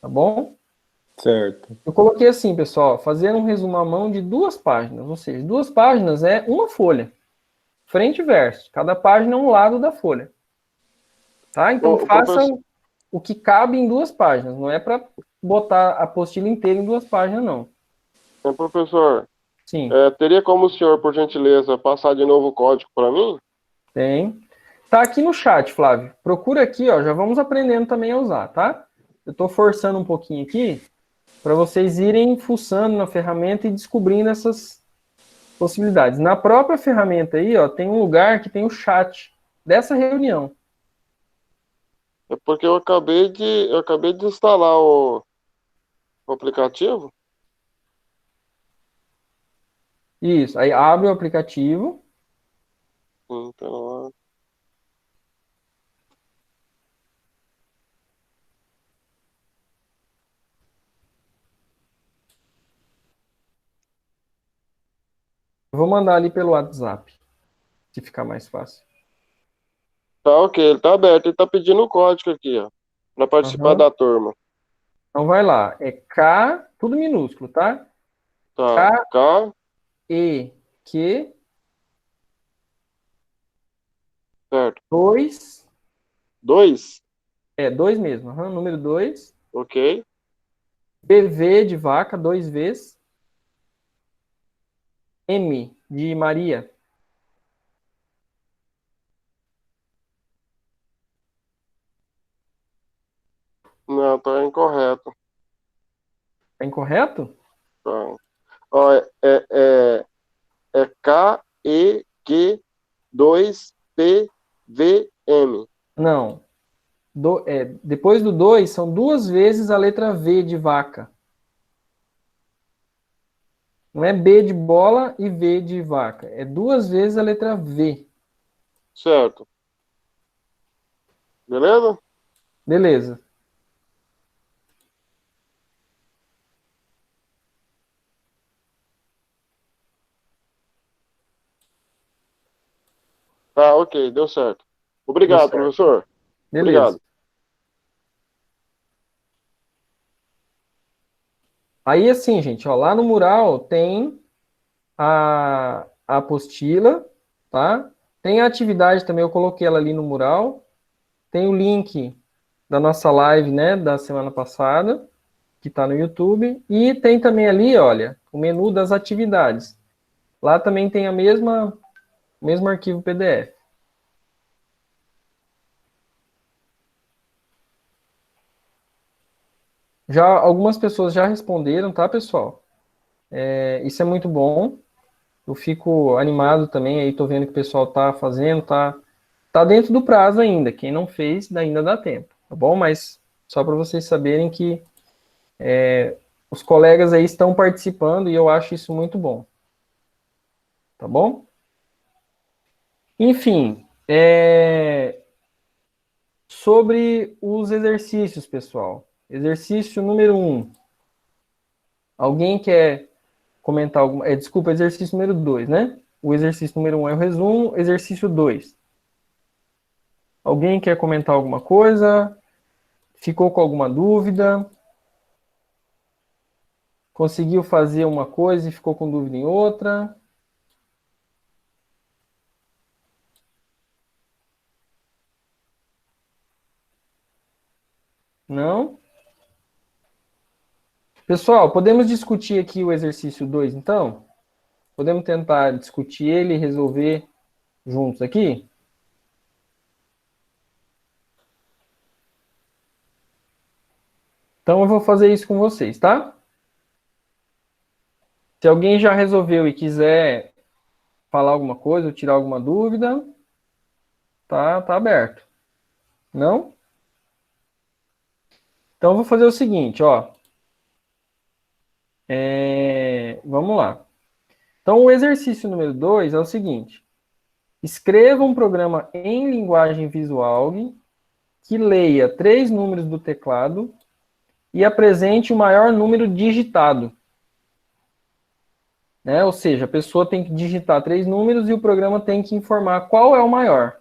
tá bom? certo. Eu coloquei assim, pessoal, fazer um resumo à mão de 2 páginas, ou seja, 2 páginas é uma folha, frente e verso, cada página é um lado da folha, tá? Então Ô, faça professor, o que cabe em 2 páginas, não é para botar a apostila inteira em 2 páginas, não. professor, Sim, teria como o senhor, por gentileza, passar de novo o código para mim? tem. Tá aqui no chat, Flávio. Procura aqui, ó, já vamos aprendendo também a usar, tá? Eu tô forçando um pouquinho aqui, para vocês irem fuçando na ferramenta e descobrindo essas possibilidades. Na própria ferramenta aí, ó, tem um lugar que tem o chat dessa reunião. É porque eu acabei de instalar o aplicativo. Isso, aí abre o aplicativo. Então, Eu vou mandar ali pelo WhatsApp, se ficar mais fácil. tá ok, ele tá aberto, ele tá pedindo o código aqui, ó, para participar Aham. da turma. Então vai lá, é K, tudo minúsculo, tá? Tá, K, KEQ certo. 2, 2, 2 mesmo, número 2, ok. BV de vaca, 2 vezes, M de Maria. Não, tá incorreto. Tá incorreto? Tá. Ó, é KEQ2PVM. Não. Depois do 2, são 2 vezes a letra V de vaca. Não é B de bola e V de vaca. É 2 vezes a letra V. Certo. Beleza? Beleza. Tá, ok, deu certo. Deu Obrigado, certo. professor. Beleza. Obrigado. Aí, assim, gente, ó, lá no mural tem a apostila, tá? Tem a atividade também, eu coloquei ela ali no mural. Tem o link da nossa live, né, da semana passada, que tá no YouTube. E tem também ali, olha, o menu das atividades. Lá também tem o mesmo arquivo PDF. Já algumas pessoas já responderam, tá, pessoal? Isso é muito bom. Eu fico animado também, aí tô vendo que o pessoal tá fazendo, tá dentro do prazo ainda. Quem não fez, ainda dá tempo, tá bom? Mas só para vocês saberem que os colegas aí estão participando e eu acho isso muito bom. Tá bom? Enfim, sobre os exercícios, pessoal. Exercício número 1. Alguém quer comentar alguma... desculpa, exercício número 2, né? O exercício número 1 é o resumo, exercício 2. Alguém quer comentar alguma coisa? Ficou com alguma dúvida? Conseguiu fazer uma coisa e ficou com dúvida em outra? Não? Pessoal, podemos discutir aqui o exercício 2, então? Podemos tentar discutir ele e resolver juntos aqui? Então eu vou fazer isso com vocês, tá? Se alguém já resolveu e quiser falar alguma coisa ou tirar alguma dúvida, tá aberto. Não? Então eu vou fazer o seguinte, ó. Vamos lá. Então o exercício número 2 é o seguinte. Escreva um programa em linguagem visual que leia 3 números do teclado e apresente o maior número digitado. Né? Ou seja, a pessoa tem que digitar 3 números e o programa tem que informar qual é o maior.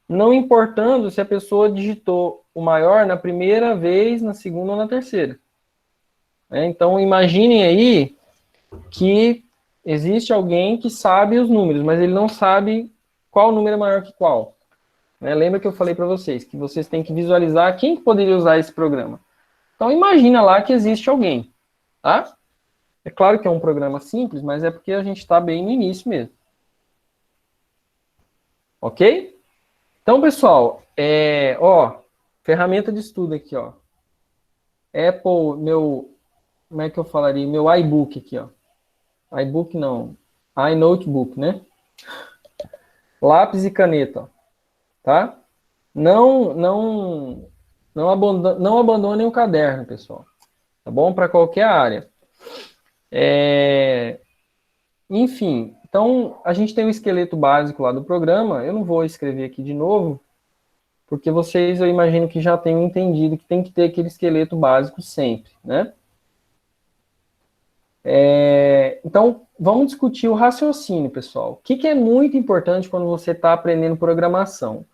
Não importando se a pessoa digitou o maior na primeira vez, na segunda ou na terceira. Então, imaginem aí que existe alguém que sabe os números, mas ele não sabe qual número é maior que qual. Lembra que eu falei para vocês que vocês têm que visualizar quem poderia usar esse programa. Então, imagina lá que existe alguém, tá? É claro que é um programa simples, mas é porque a gente está bem no início mesmo. Ok? Então, pessoal, ferramenta de estudo aqui, ó. Apple, meu como é que eu falaria? Meu iBook aqui, ó. iBook não, iNotebook, né? Lápis e caneta, ó, tá? Não abandonem o caderno, pessoal. Tá bom? Para qualquer área. Enfim, então a gente tem o esqueleto básico lá do programa. Eu não vou escrever aqui de novo, porque vocês, eu imagino que já tenham entendido que tem que ter aquele esqueleto básico sempre, né? Então, vamos discutir o raciocínio, pessoal. O que é muito importante quando você está aprendendo programação?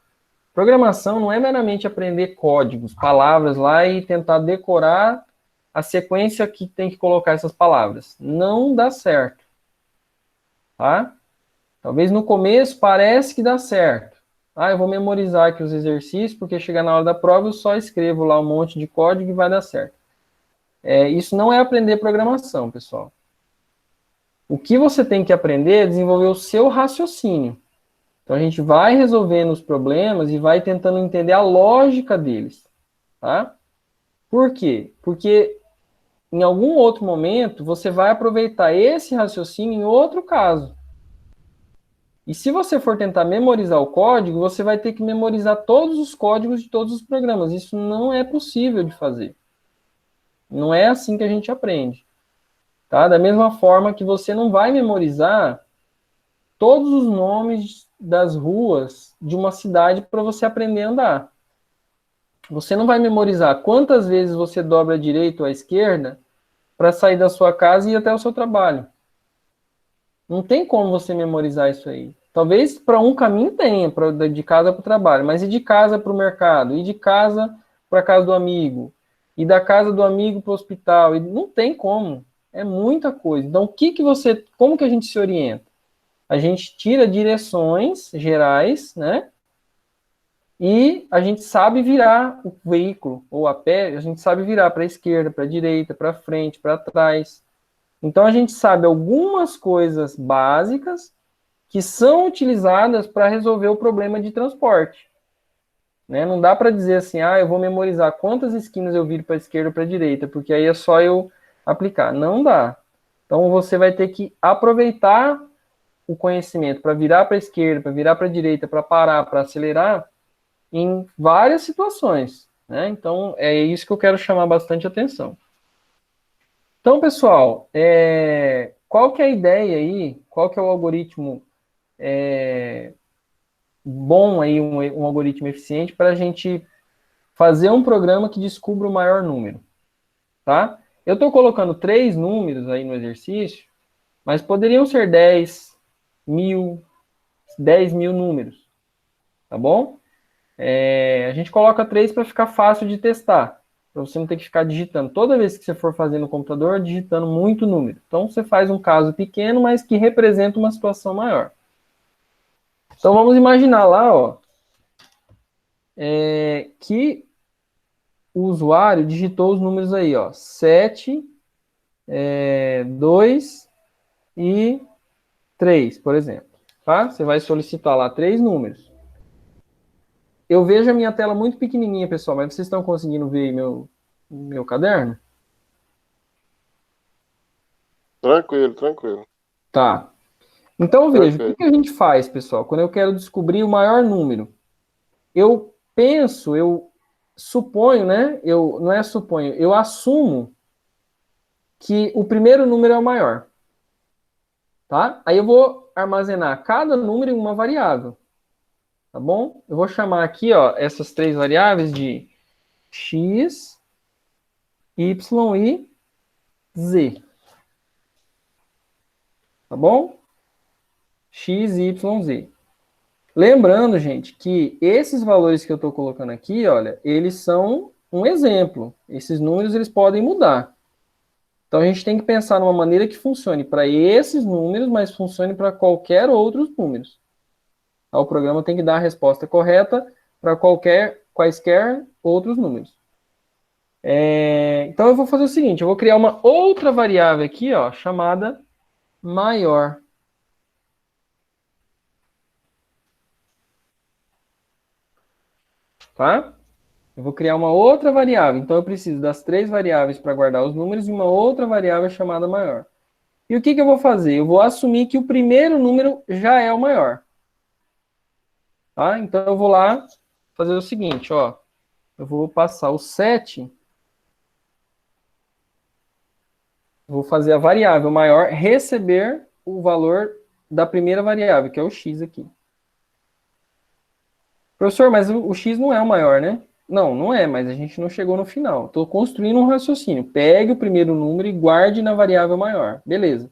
Programação não é meramente aprender códigos, palavras lá e tentar decorar a sequência que tem que colocar essas palavras. Não dá certo, tá? Talvez no começo parece que dá certo. Ah, eu vou memorizar aqui os exercícios, porque chegar na hora da prova eu só escrevo lá um monte de código e vai dar certo. Isso não é aprender programação, pessoal. O que você tem que aprender é desenvolver o seu raciocínio. Então a gente vai resolvendo os problemas e vai tentando entender a lógica deles, tá? Por quê? Porque em algum outro momento você vai aproveitar esse raciocínio em outro caso. E se você for tentar memorizar o código, você vai ter que memorizar todos os códigos de todos os programas. Isso não é possível de fazer. Não é assim que a gente aprende, tá? Da mesma forma que você não vai memorizar todos os nomes das ruas de uma cidade para você aprender a andar. Você não vai memorizar quantas vezes você dobra a direita ou a esquerda para sair da sua casa e ir até o seu trabalho. Não tem como você memorizar isso aí. Talvez para um caminho tenha, de casa para o trabalho, mas e de casa para o mercado? E de casa para a casa do amigo? E da casa do amigo para o hospital? E não tem como. É muita coisa. Então, como que a gente se orienta? A gente tira direções gerais, né? E a gente sabe virar o veículo ou a pé, a gente sabe virar para a esquerda, para a direita, para frente, para trás. Então a gente sabe algumas coisas básicas que são utilizadas para resolver o problema de transporte. Né? Não dá para dizer assim, eu vou memorizar quantas esquinas eu viro para a esquerda ou para a direita, porque aí é só eu aplicar. Não dá. Então você vai ter que aproveitar o conhecimento para virar para a esquerda, para virar para a direita, para parar, para acelerar, em várias situações, né? Então, é isso que eu quero chamar bastante atenção. Então, pessoal, qual que é a ideia aí? Qual que é o algoritmo bom aí, um algoritmo eficiente para a gente fazer um programa que descubra o maior número, tá? Eu estou colocando 3 números aí no exercício, mas poderiam ser 10 mil números, tá bom? A gente coloca 3 para ficar fácil de testar, para você não ter que ficar digitando. Toda vez que você for fazer no computador, digitando muito número. Então, você faz um caso pequeno, mas que representa uma situação maior. Então, vamos imaginar lá, ó, que o usuário digitou os números aí, ó, 7, 2 e 3, por exemplo. Tá? Você vai solicitar lá 3 números. Eu vejo a minha tela muito pequenininha, pessoal, mas vocês estão conseguindo ver meu caderno? Tranquilo, tranquilo. Tá. Então, veja, o que Perfeito. a gente faz, pessoal, quando eu quero descobrir o maior número? Eu penso, eu suponho, né? Não é suponho, eu assumo que o primeiro número é o maior. Tá? Aí eu vou armazenar cada número em uma variável. Tá bom? Eu vou chamar aqui, ó, essas 3 variáveis de x, y e z. Tá bom? X, Y, Z. Lembrando, gente, que esses valores que eu estou colocando aqui, olha, eles são um exemplo. Esses números, eles podem mudar. Então, a gente tem que pensar numa maneira que funcione para esses números, mas funcione para qualquer outros números. O programa tem que dar a resposta correta para quaisquer outros números. Então, eu vou fazer o seguinte, eu vou criar uma outra variável aqui, ó, chamada maior. Tá? Eu vou criar uma outra variável. Então, eu preciso das 3 variáveis para guardar os números e uma outra variável chamada maior. E o que eu vou fazer? Eu vou assumir que o primeiro número já é o maior. Tá? Então, eu vou lá fazer o seguinte, ó. Eu vou passar o 7. Vou fazer a variável maior receber o valor da primeira variável, que é o x aqui. Professor, mas o x não é o maior, né? Não, não é, mas a gente não chegou no final. Estou construindo um raciocínio. Pegue o primeiro número e guarde na variável maior. Beleza.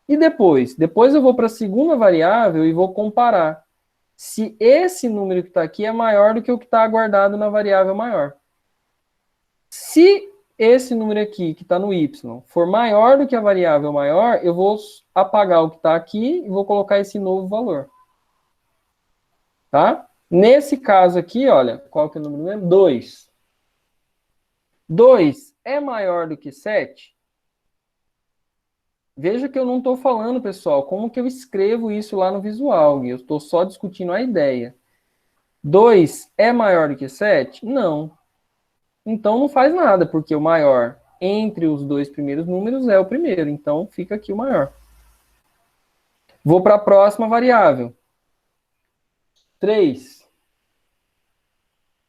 E depois? Depois eu vou para a segunda variável e vou comparar se esse número que está aqui é maior do que o que está guardado na variável maior. Se esse número aqui, que está no y, for maior do que a variável maior, eu vou apagar o que está aqui e vou colocar esse novo valor. Tá? Nesse caso aqui, olha, qual que é o número mesmo? 2. 2 é maior do que 7? Veja que eu não estou falando, pessoal, como que eu escrevo isso lá no visual. Eu estou só discutindo a ideia. 2 é maior do que 7? Não. Então não faz nada, porque o maior entre os dois primeiros números é o primeiro. Então fica aqui o maior. Vou para a próxima variável. 3.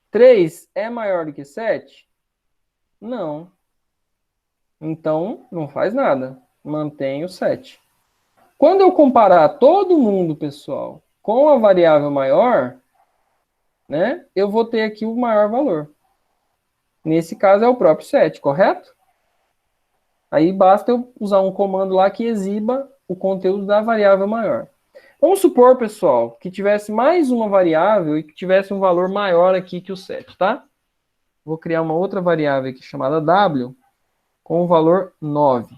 3 é maior do que 7? Não. Então não faz nada. Mantém o 7. Quando eu comparar todo mundo, pessoal, com a variável maior, né, eu vou ter aqui o maior valor. Nesse caso é o próprio 7, correto? Aí basta eu usar um comando lá que exiba o conteúdo da variável maior. Vamos supor, pessoal, que tivesse mais uma variável e que tivesse um valor maior aqui que o 7, tá? Vou criar uma outra variável aqui chamada w com o valor 9.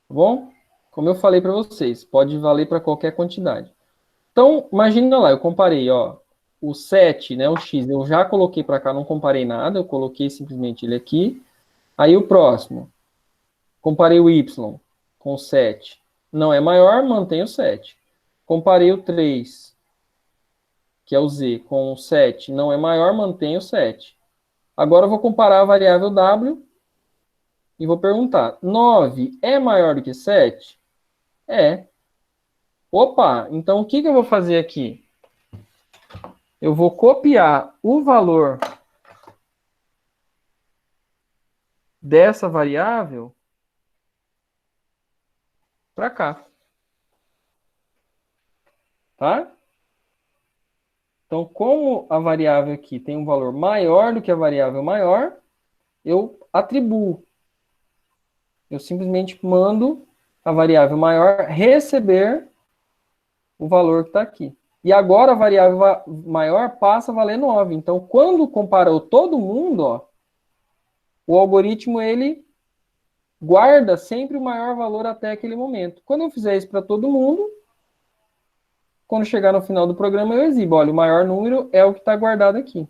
Tá bom? Como eu falei para vocês, pode valer para qualquer quantidade. Então, imagina lá, eu comparei, ó, o 7, né, o x, eu já coloquei para cá, não comparei nada, eu coloquei simplesmente ele aqui. Aí o próximo, comparei o y com o 7. Não é maior, mantém o 7. Comparei o 3, que é o z, com o 7. Não é maior, mantém o 7. Agora eu vou comparar a variável w e vou perguntar, 9 é maior do que 7? É. Opa, então o que eu vou fazer aqui? Eu vou copiar o valor dessa variável para cá. Tá? Então, como a variável aqui tem um valor maior do que a variável maior, eu atribuo. Eu simplesmente mando a variável maior receber o valor que está aqui. E agora a variável maior passa a valer 9. Então, quando comparou todo mundo, ó, o algoritmo ele guarda sempre o maior valor até aquele momento. Quando eu fizer isso para todo mundo, quando chegar no final do programa, eu exibo. Olha, o maior número é o que está guardado aqui.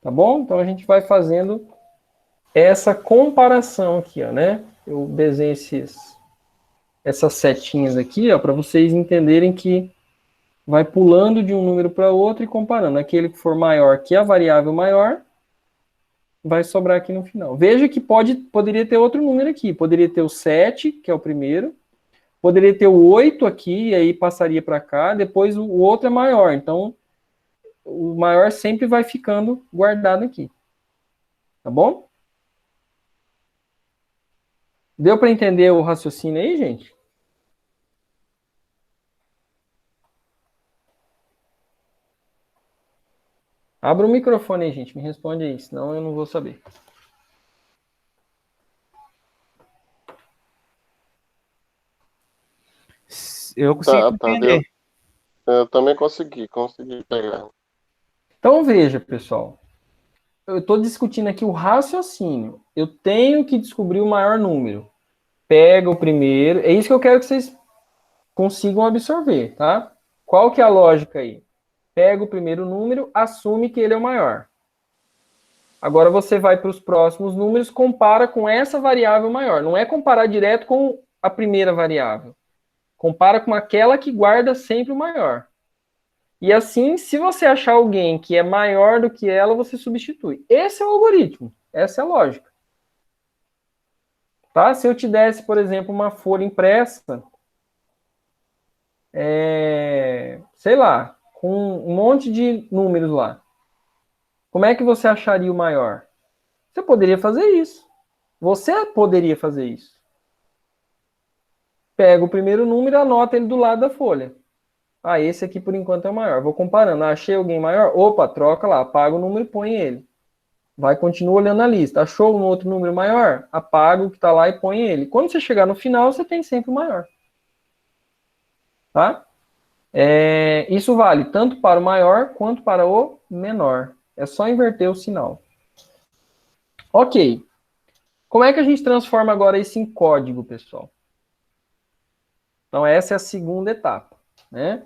Tá bom? Então, a gente vai fazendo essa comparação aqui, ó, né? Eu desenho essas setinhas aqui, ó, para vocês entenderem que vai pulando de um número para outro e comparando. Aquele que for maior que a variável maior, vai sobrar aqui no final. Veja que poderia ter outro número aqui. Poderia ter o 7, que é o primeiro. Poderia ter o 8 aqui, e aí passaria para cá. Depois o outro é maior. Então, o maior sempre vai ficando guardado aqui. Tá bom? Deu para entender o raciocínio aí, gente? Abra o microfone aí, gente. Me responde aí, senão eu não vou saber. Eu consigo entender. Eu também consegui pegar. Então veja, pessoal. Eu estou discutindo aqui o raciocínio. Eu tenho que descobrir o maior número. Pega o primeiro. É isso que eu quero que vocês consigam absorver, tá? Qual que é a lógica aí? Pega o primeiro número, assume que ele é o maior. Agora você vai para os próximos números, compara com essa variável maior. Não é comparar direto com a primeira variável. Compara com aquela que guarda sempre o maior. E assim, se você achar alguém que é maior do que ela, você substitui. Esse é o algoritmo. Essa é a lógica. Tá? Se eu te desse, por exemplo, uma folha impressa, sei lá, com um monte de números lá, como é que você acharia o maior? Você poderia fazer isso. Você poderia fazer isso. Pega o primeiro número e anota ele do lado da folha. Ah, esse aqui por enquanto é o maior. Vou comparando. Achei alguém maior? Opa, troca lá. Apaga o número e põe ele. Vai, continua olhando a lista. Achou um outro número maior? Apaga o que está lá e põe ele. Quando você chegar no final, você tem sempre o maior. Tá? Isso vale tanto para o maior quanto para o menor. É só inverter o sinal. Ok. Como é que a gente transforma agora isso em código, pessoal? Então, essa é a segunda etapa, né?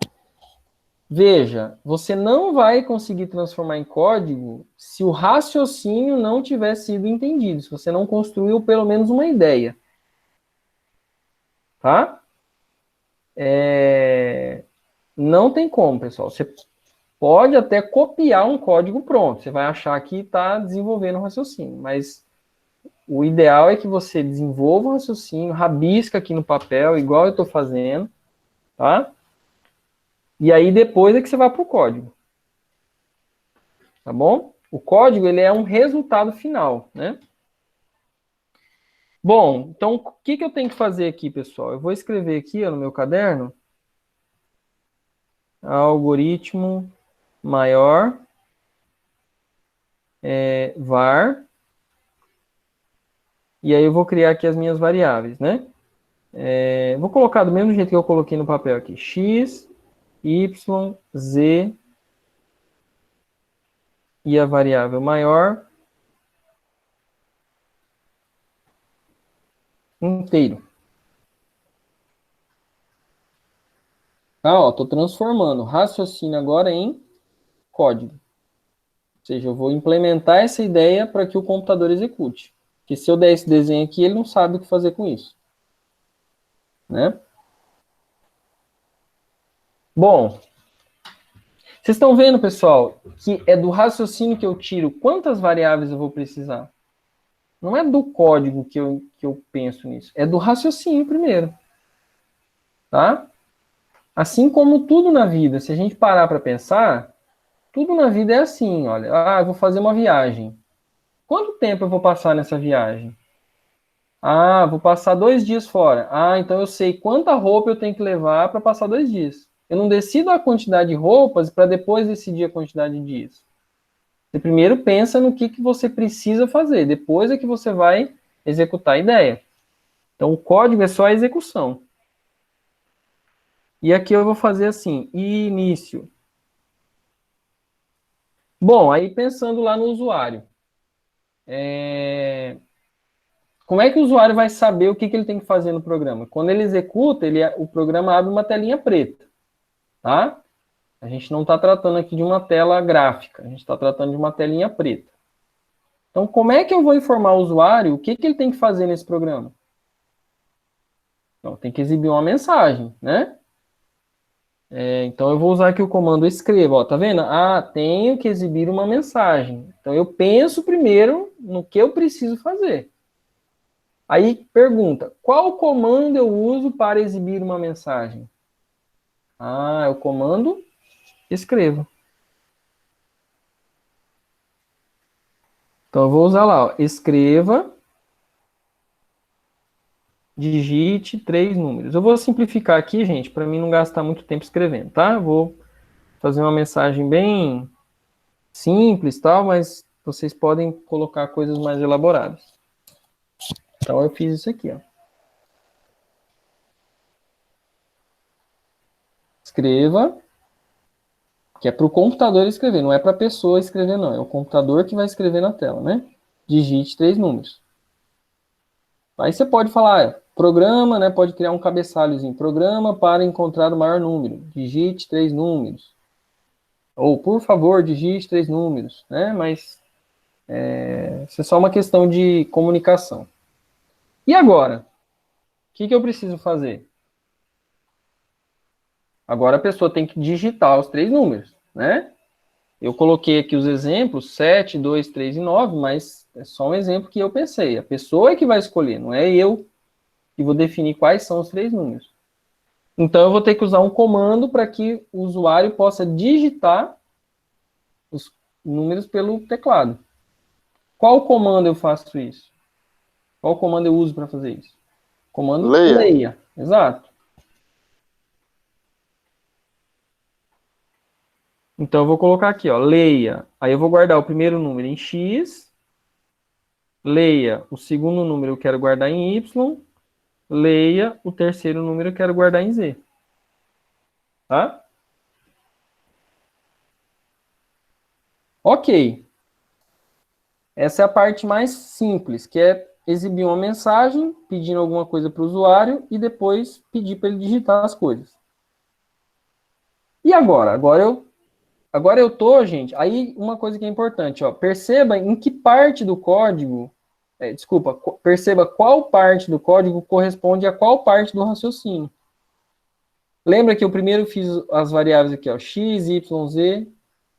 Veja, você não vai conseguir transformar em código se o raciocínio não tiver sido entendido, se você não construiu pelo menos uma ideia. Tá? Não tem como, pessoal. Você pode até copiar um código pronto. Você vai achar que está desenvolvendo um raciocínio, mas o ideal é que você desenvolva um raciocínio, rabisca aqui no papel, igual eu estou fazendo, tá? E aí depois é que você vai para o código. Tá bom? O código, ele é um resultado final, né? Bom, então o que eu tenho que fazer aqui, pessoal? Eu vou escrever aqui, ó, no meu caderno, algoritmo maior var, e aí eu vou criar aqui as minhas variáveis, né? Vou colocar do mesmo jeito que eu coloquei no papel aqui, x, y, z, e a variável maior inteiro. Ó, tô transformando raciocínio agora em código. Ou seja, eu vou implementar essa ideia para que o computador execute. Porque se eu der esse desenho aqui, ele não sabe o que fazer com isso. Né? Bom, vocês estão vendo, pessoal, que é do raciocínio que eu tiro quantas variáveis eu vou precisar. Não é do código que eu penso nisso. É do raciocínio primeiro. Tá? Assim como tudo na vida, se a gente parar para pensar, tudo na vida é assim, olha. Ah, eu vou fazer uma viagem. Quanto tempo eu vou passar nessa viagem? Ah, vou passar 2 dias fora. Ah, então eu sei quanta roupa eu tenho que levar para passar 2 dias. Eu não decido a quantidade de roupas para depois decidir a quantidade de dias. Você primeiro pensa no que você precisa fazer, depois é que você vai executar a ideia. Então, o código é só a execução. E aqui eu vou fazer assim, início. Bom, aí pensando lá no usuário. Como é que o usuário vai saber o que ele tem que fazer no programa? Quando ele executa, o programa abre uma telinha preta. Tá? A gente não está tratando aqui de uma tela gráfica, a gente está tratando de uma telinha preta. Então, como é que eu vou informar o usuário o que ele tem que fazer nesse programa? Então, tem que exibir uma mensagem, né? Então, eu vou usar aqui o comando escreva. Ó, tá vendo? Ah, tenho que exibir uma mensagem. Então, eu penso primeiro no que eu preciso fazer. Aí, pergunta, qual comando eu uso para exibir uma mensagem? Ah, é o comando escreva. Então, eu vou usar lá, ó, escreva, digite 3 números. Eu vou simplificar aqui, gente, para mim não gastar muito tempo escrevendo, tá? Eu vou fazer uma mensagem bem simples, tal, mas vocês podem colocar coisas mais elaboradas. Então, eu fiz isso aqui, ó. Escreva, que é para o computador escrever, não é para a pessoa escrever, não. É o computador que vai escrever na tela, né? Digite 3 números. Aí você pode falar, programa, né? Pode criar um cabeçalhozinho. Programa para encontrar o maior número. Digite 3 números. Ou, por favor, digite 3 números, né? Mas isso é só uma questão de comunicação. E agora? O que eu preciso fazer? Agora a pessoa tem que digitar os 3 números, né? Eu coloquei aqui os exemplos, 7, 2, 3 e 9, mas é só um exemplo que eu pensei. A pessoa é que vai escolher, não é eu que vou definir quais são os 3 números. Então, eu vou ter que usar um comando para que o usuário possa digitar os números pelo teclado. Qual comando eu faço isso? Qual comando eu uso para fazer isso? Comando leia. Exato. Então, eu vou colocar aqui, ó, leia. Aí eu vou guardar o primeiro número em X. Leia o segundo número, eu quero guardar em Y. Leia o terceiro número, eu quero guardar em Z. Tá? Ok. Essa é a parte mais simples, que é exibir uma mensagem pedindo alguma coisa para o usuário e depois pedir para ele digitar as coisas. E agora? Agora eu tô, gente, aí uma coisa que é importante, ó, perceba em que parte do código, perceba qual parte do código corresponde a qual parte do raciocínio. Lembra que eu primeiro fiz as variáveis aqui, ó, x, y, z,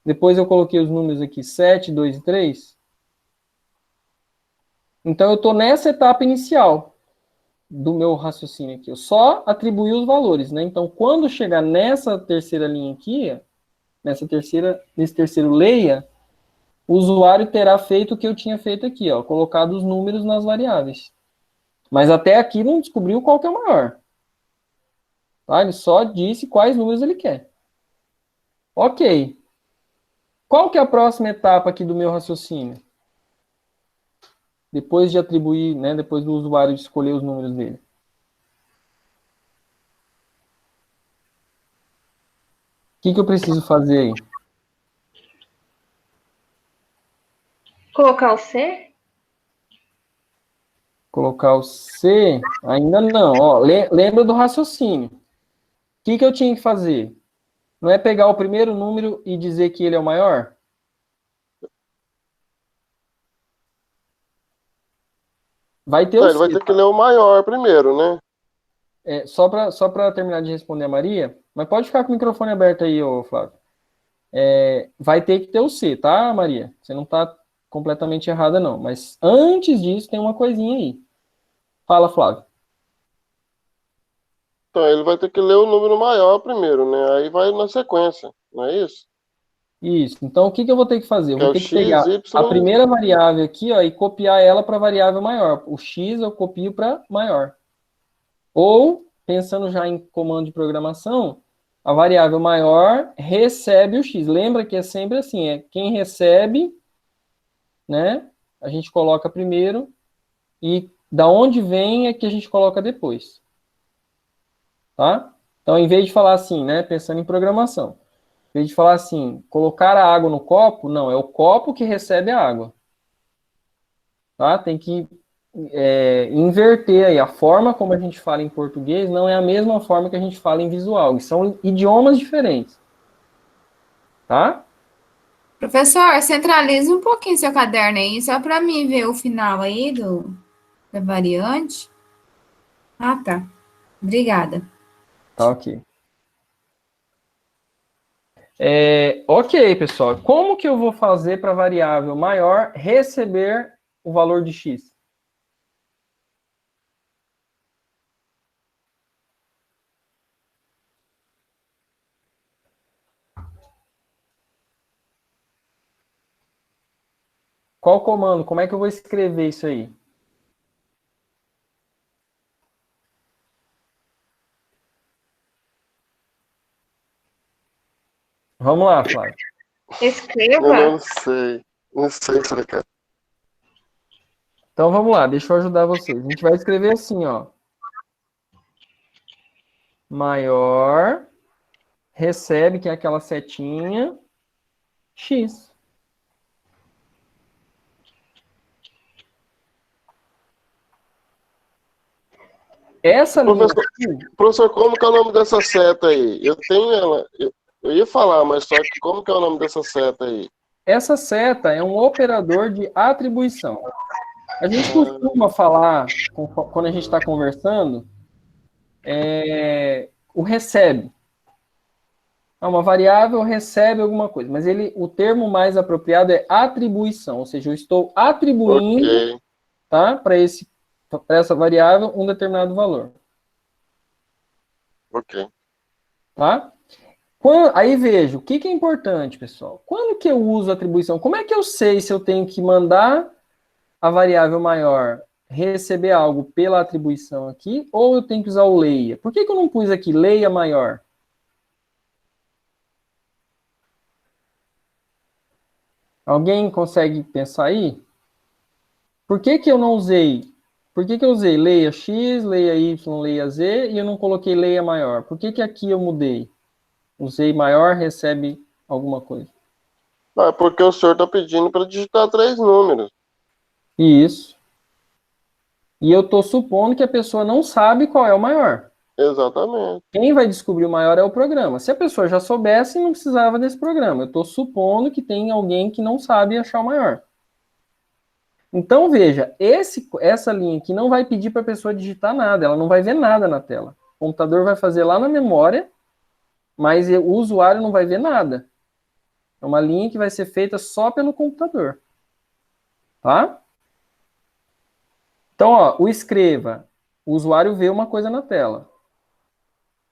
depois eu coloquei os números aqui, 7, 2 e 3? Então eu estou nessa etapa inicial do meu raciocínio aqui. Eu só atribuí os valores, né? Então, quando chegar nessa terceira linha aqui, nesse terceiro leia, o usuário terá feito o que eu tinha feito aqui, ó, colocado os números nas variáveis. Mas até aqui não descobriu qual que é o maior. Tá? Ele só disse quais números ele quer. Ok. Qual que é a próxima etapa aqui do meu raciocínio? Depois de atribuir, né, depois do usuário escolher os números dele. O que eu preciso fazer aí? Colocar o C? Colocar o C? Ainda não. Ó, lembra do raciocínio. O que eu tinha que fazer? Não é pegar o primeiro número e dizer que ele é o maior? Vai ter o Ele C, vai ter tá? que ler o maior primeiro, né? Só para terminar de responder a Maria, mas pode ficar com o microfone aberto aí, ô Flávio. Vai ter que ter o C, tá, Maria? Você não está completamente errada, não. Mas antes disso, tem uma coisinha aí. Fala, Flávio. Então, ele vai ter que ler o número maior primeiro, né? Aí vai na sequência, não é isso? Isso. Então, o que eu vou ter que fazer? Eu Que é vou o ter que X, pegar Y... a primeira variável aqui, ó, e copiar ela para a variável maior. O X eu copio para maior. Ou, pensando já em comando de programação, a variável maior recebe o X. Lembra que é sempre assim, quem recebe, né, a gente coloca primeiro, e da onde vem é que a gente coloca depois. Tá? Então, em vez de falar assim, né, pensando em programação, em vez de falar assim, colocar a água no copo, não, é o copo que recebe a água. Tá? Tem que inverter aí. A forma como a gente fala em português não é a mesma forma que a gente fala em visual. E são idiomas diferentes. Tá? Professor, centraliza um pouquinho seu caderno aí, só para mim ver o final aí da variante. Ah, tá. Obrigada. Tá, ok. Ok, pessoal. Como que eu vou fazer para a variável maior receber o valor de x? Qual comando? Como é que eu vou escrever isso aí? Vamos lá, Flávio. Escreva. Eu não sei. Não sei, cara. Então vamos lá, deixa eu ajudar vocês. A gente vai escrever assim, ó. Maior recebe, que é aquela setinha, x. Essa linha aqui, Professor, como que é o nome dessa seta aí? Eu tenho ela. Eu ia falar, mas só que como que é o nome dessa seta aí? essa seta é um operador de atribuição. A gente costuma falar, quando a gente está conversando, o recebe. Uma variável recebe alguma coisa, mas o termo mais apropriado é atribuição, ou seja, eu estou atribuindo, Ok. tá, para essa variável um determinado valor, Ok. tá? Aí vejo, o que é importante, pessoal? Quando que eu uso atribuição? Como é que eu sei se eu tenho que mandar a variável maior receber algo pela atribuição aqui, ou eu tenho que usar o leia? Por que eu não pus aqui leia maior? Alguém consegue pensar aí? Por que eu não usei? Por que eu usei leia x, leia y, leia z e eu não coloquei leia maior? Por que aqui eu mudei? Usei maior, recebe alguma coisa. É porque o senhor está pedindo para digitar 3 números. Isso. E eu estou supondo que a pessoa não sabe qual é o maior. Exatamente. Quem vai descobrir o maior é o programa. Se a pessoa já soubesse, não precisava desse programa. Eu estou supondo que tem alguém que não sabe achar o maior. Então, veja, essa linha aqui não vai pedir para a pessoa digitar nada, ela não vai ver nada na tela. O computador vai fazer lá na memória, mas o usuário não vai ver nada. É uma linha que vai ser feita só pelo computador. Tá? Então, ó, o escreva, o usuário vê uma coisa na tela.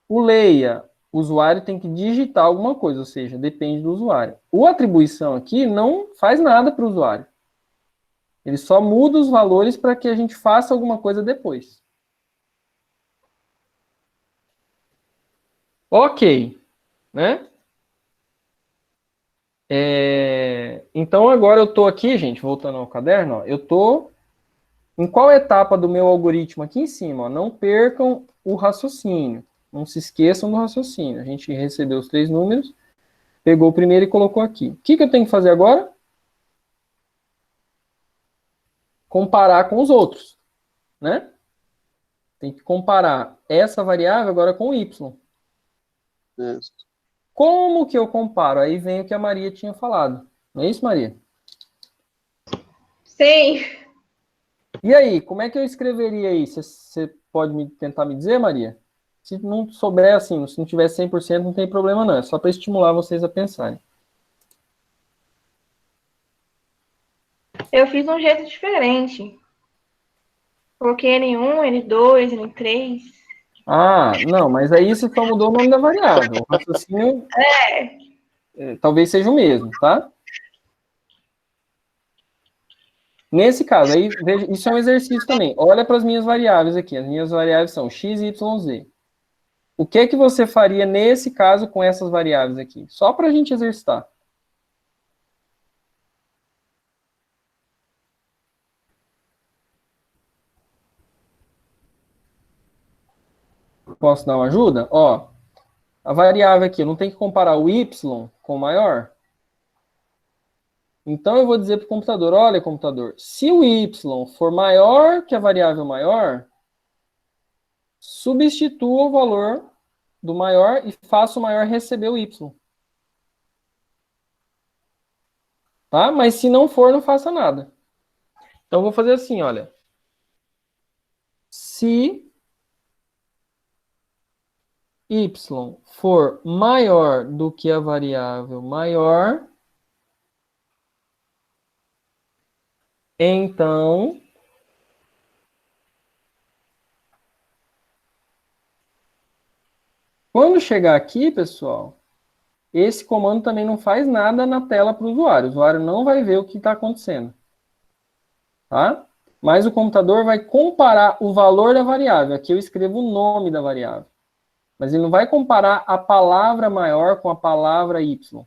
O leia, o usuário tem que digitar alguma coisa, ou seja, depende do usuário. O atribuição aqui não faz nada para o usuário. Ele só muda os valores para que a gente faça alguma coisa depois. Ok, né? Então agora eu estou aqui, gente, voltando ao caderno, ó, eu estou em qual etapa do meu algoritmo aqui em cima? Ó, não percam o raciocínio, não se esqueçam do raciocínio. A gente recebeu os 3 números, pegou o primeiro e colocou aqui. O que eu tenho que fazer agora? Comparar com os outros, né? Tem que comparar essa variável agora com o y. Isso. Como que eu comparo? Aí vem o que a Maria tinha falado. Não é isso, Maria? Sim. E aí, como é que eu escreveria aí? Você pode tentar me dizer, Maria? Se não souber assim, se não tiver 100%, não tem problema não. É só para estimular vocês a pensarem. Eu fiz um jeito diferente. Coloquei N1, N2, N3. Ah, não, mas aí você só mudou o nome da variável. O raciocínio talvez seja o mesmo, tá? Nesse caso, aí, veja, isso é um exercício também. Olha para as minhas variáveis aqui. As minhas variáveis são x, y, z. O que que você faria nesse caso com essas variáveis aqui? Só para a gente exercitar. Posso dar uma ajuda? Ó, a variável aqui, eu não tenho que comparar o y com o maior? Então eu vou dizer para o computador, olha, computador, se o y for maior que a variável maior, substitua o valor do maior e faça o maior receber o y. Tá? Mas se não for, não faça nada. Então eu vou fazer assim, olha. Se y for maior do que a variável maior, então quando chegar aqui, pessoal, esse comando também não faz nada na tela para o usuário. O usuário não vai ver o que está acontecendo. Tá? Mas o computador vai comparar o valor da variável. Aqui eu escrevo o nome da variável. Mas ele não vai comparar a palavra maior com a palavra y.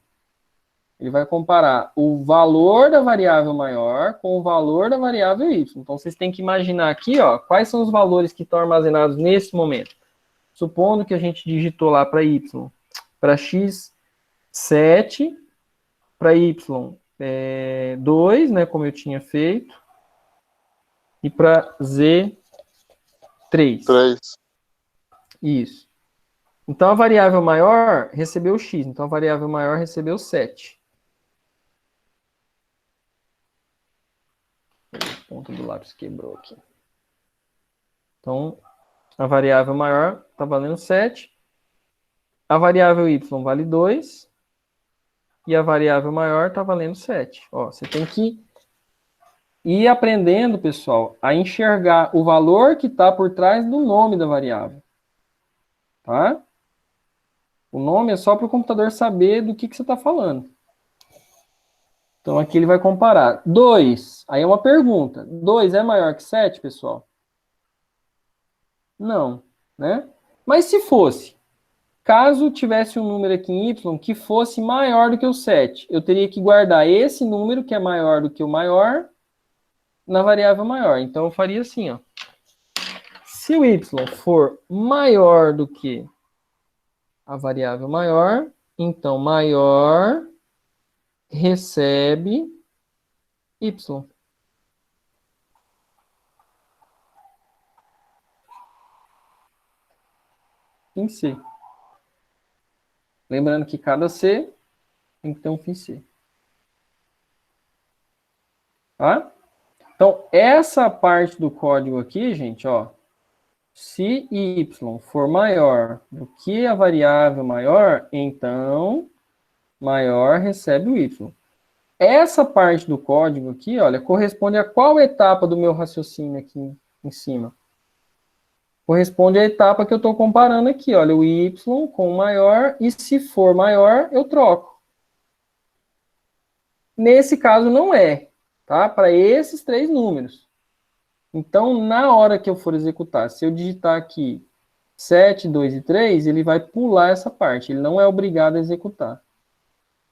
Ele vai comparar o valor da variável maior com o valor da variável y. Então, vocês têm que imaginar aqui, ó, quais são os valores que estão armazenados nesse momento. Supondo que a gente digitou lá para y, para x, 7, para y, 2, né, como eu tinha feito, e para z, 3. 3. Isso. Então, a variável maior recebeu x. Então, a variável maior recebeu 7. A ponta do lápis quebrou aqui. Então, a variável maior está valendo 7. a variável y vale 2 e a variável maior está valendo 7. Ó, você tem que ir aprendendo, pessoal, a enxergar o valor que está por trás do nome da variável. Tá? O nome é só para o computador saber do que você está falando. Então, aqui ele vai comparar. 2, aí é uma pergunta. 2 é maior que 7, pessoal? Não, né? Mas se fosse, caso tivesse um número aqui em y que fosse maior do que o 7, eu teria que guardar esse número, que é maior do que o maior, na variável maior. Então, eu faria assim, ó. Se o y for maior do que a variável maior, então maior recebe y. Em C. Lembrando que cada C tem que ter um φ C. Tá? Então, essa parte do código aqui, gente, ó, se y for maior do que a variável maior, então maior recebe o y. Essa parte do código aqui, olha, corresponde a qual etapa do meu raciocínio aqui em cima? Corresponde à etapa que eu estou comparando aqui, olha, o y com o maior, e se for maior, eu troco. Nesse caso não é, tá? Para esses 3 números. Então, na hora que eu for executar, se eu digitar aqui 7, 2 e 3, ele vai pular essa parte. Ele não é obrigado a executar.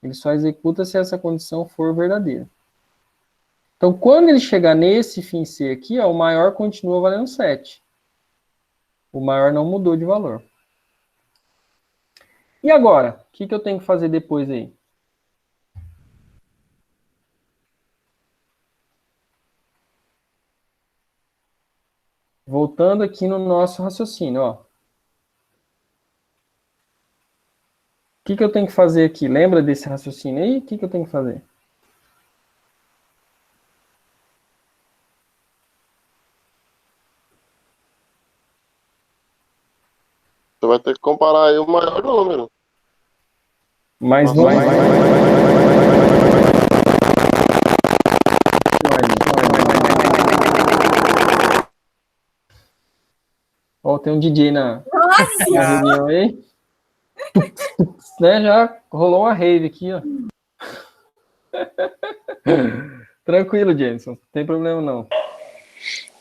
Ele só executa se essa condição for verdadeira. Então, quando ele chegar nesse φ C aqui, ó, o maior continua valendo 7. O maior não mudou de valor. E agora? O que eu tenho que fazer depois aí? Voltando aqui no nosso raciocínio, ó. O que eu tenho que fazer aqui? Lembra desse raciocínio aí? O que eu tenho que fazer? Você vai ter que comparar aí o maior número. Mas Nossa, Ó, tem um DJ na Nossa! reunião aí. Né, já rolou uma rave aqui, ó. Tranquilo, Jameson. Não tem problema, não.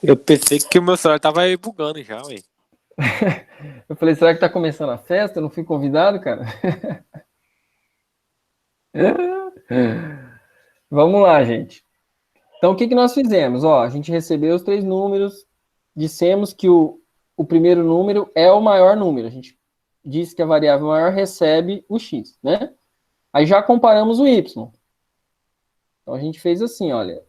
Eu pensei que o meu celular tava aí bugando já, ué. Eu falei, será que tá começando a festa? Eu não fui convidado, cara? Vamos lá, gente. Então, o que nós fizemos? Ó, a gente recebeu os 3 números, dissemos que o primeiro número é o maior número. A gente disse que a variável maior recebe o x, né? Aí já comparamos o y. Então, a gente fez assim, olha.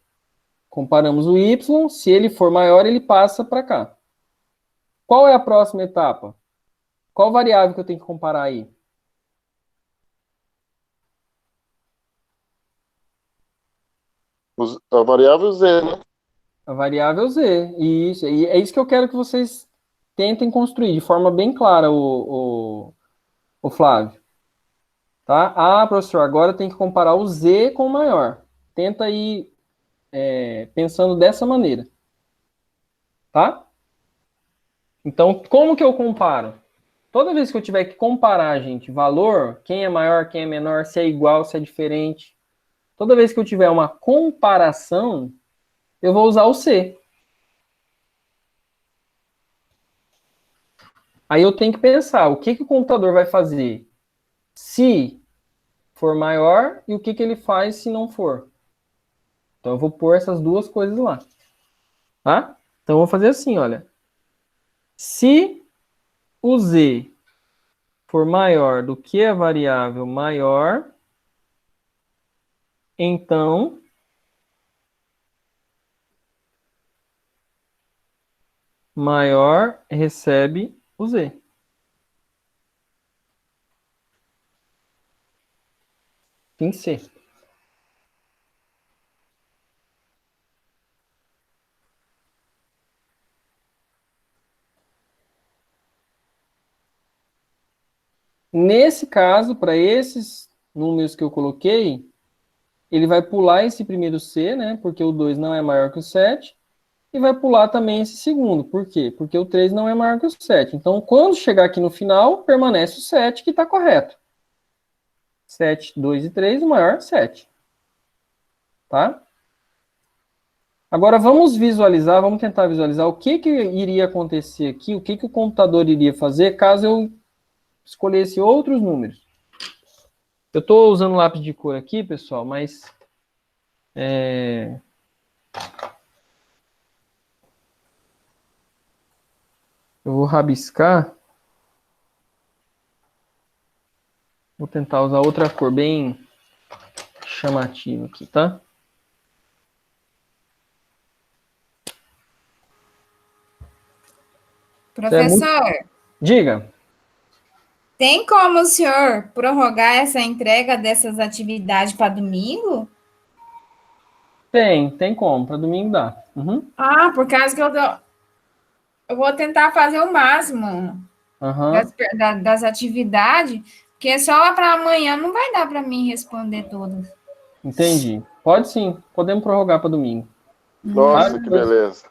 Comparamos o y, se ele for maior, ele passa para cá. Qual é a próxima etapa? Qual variável que eu tenho que comparar aí? a variável Z, né? A variável z. Isso, e é isso que eu quero que vocês tentem construir de forma bem clara, o Flávio. Tá? Ah, professor, agora tem que comparar o z com o maior. Tenta ir pensando dessa maneira. Tá? Então, como que eu comparo? Toda vez que eu tiver que comparar, gente, valor, quem é maior, quem é menor, se é igual, se é diferente. Toda vez que eu tiver uma comparação, eu vou usar o C. Aí eu tenho que pensar, o que o computador vai fazer se for maior e o que ele faz se não for. Então eu vou pôr essas duas coisas lá. Tá? Então eu vou fazer assim, olha. Se o Z for maior do que a variável maior, então maior recebe o Z. Tem que ser. nesse caso, para esses números que eu coloquei, ele vai pular esse primeiro C, né? Porque o 2 não é maior que o 7. E vai pular também esse segundo. Por quê? Porque o 3 não é maior que o 7. Então, quando chegar aqui no final, permanece o 7, que está correto. 7, 2 e 3, o maior 7. Tá? Agora, vamos visualizar, vamos tentar visualizar o que iria acontecer aqui, o que o computador iria fazer caso eu escolhesse outros números. Eu estou usando lápis de cor aqui, pessoal, mas... eu vou rabiscar. Vou tentar usar outra cor bem chamativa aqui, tá? Professor, Diga. tem como o senhor prorrogar essa entrega dessas atividades para domingo? Tem como. Para domingo dá. Uhum. Ah, por causa que eu vou tentar fazer o máximo Uhum. das atividades, porque só para amanhã não vai dar para mim responder todas. Entendi. Pode sim. Podemos prorrogar para domingo. Tá? Nossa, que beleza.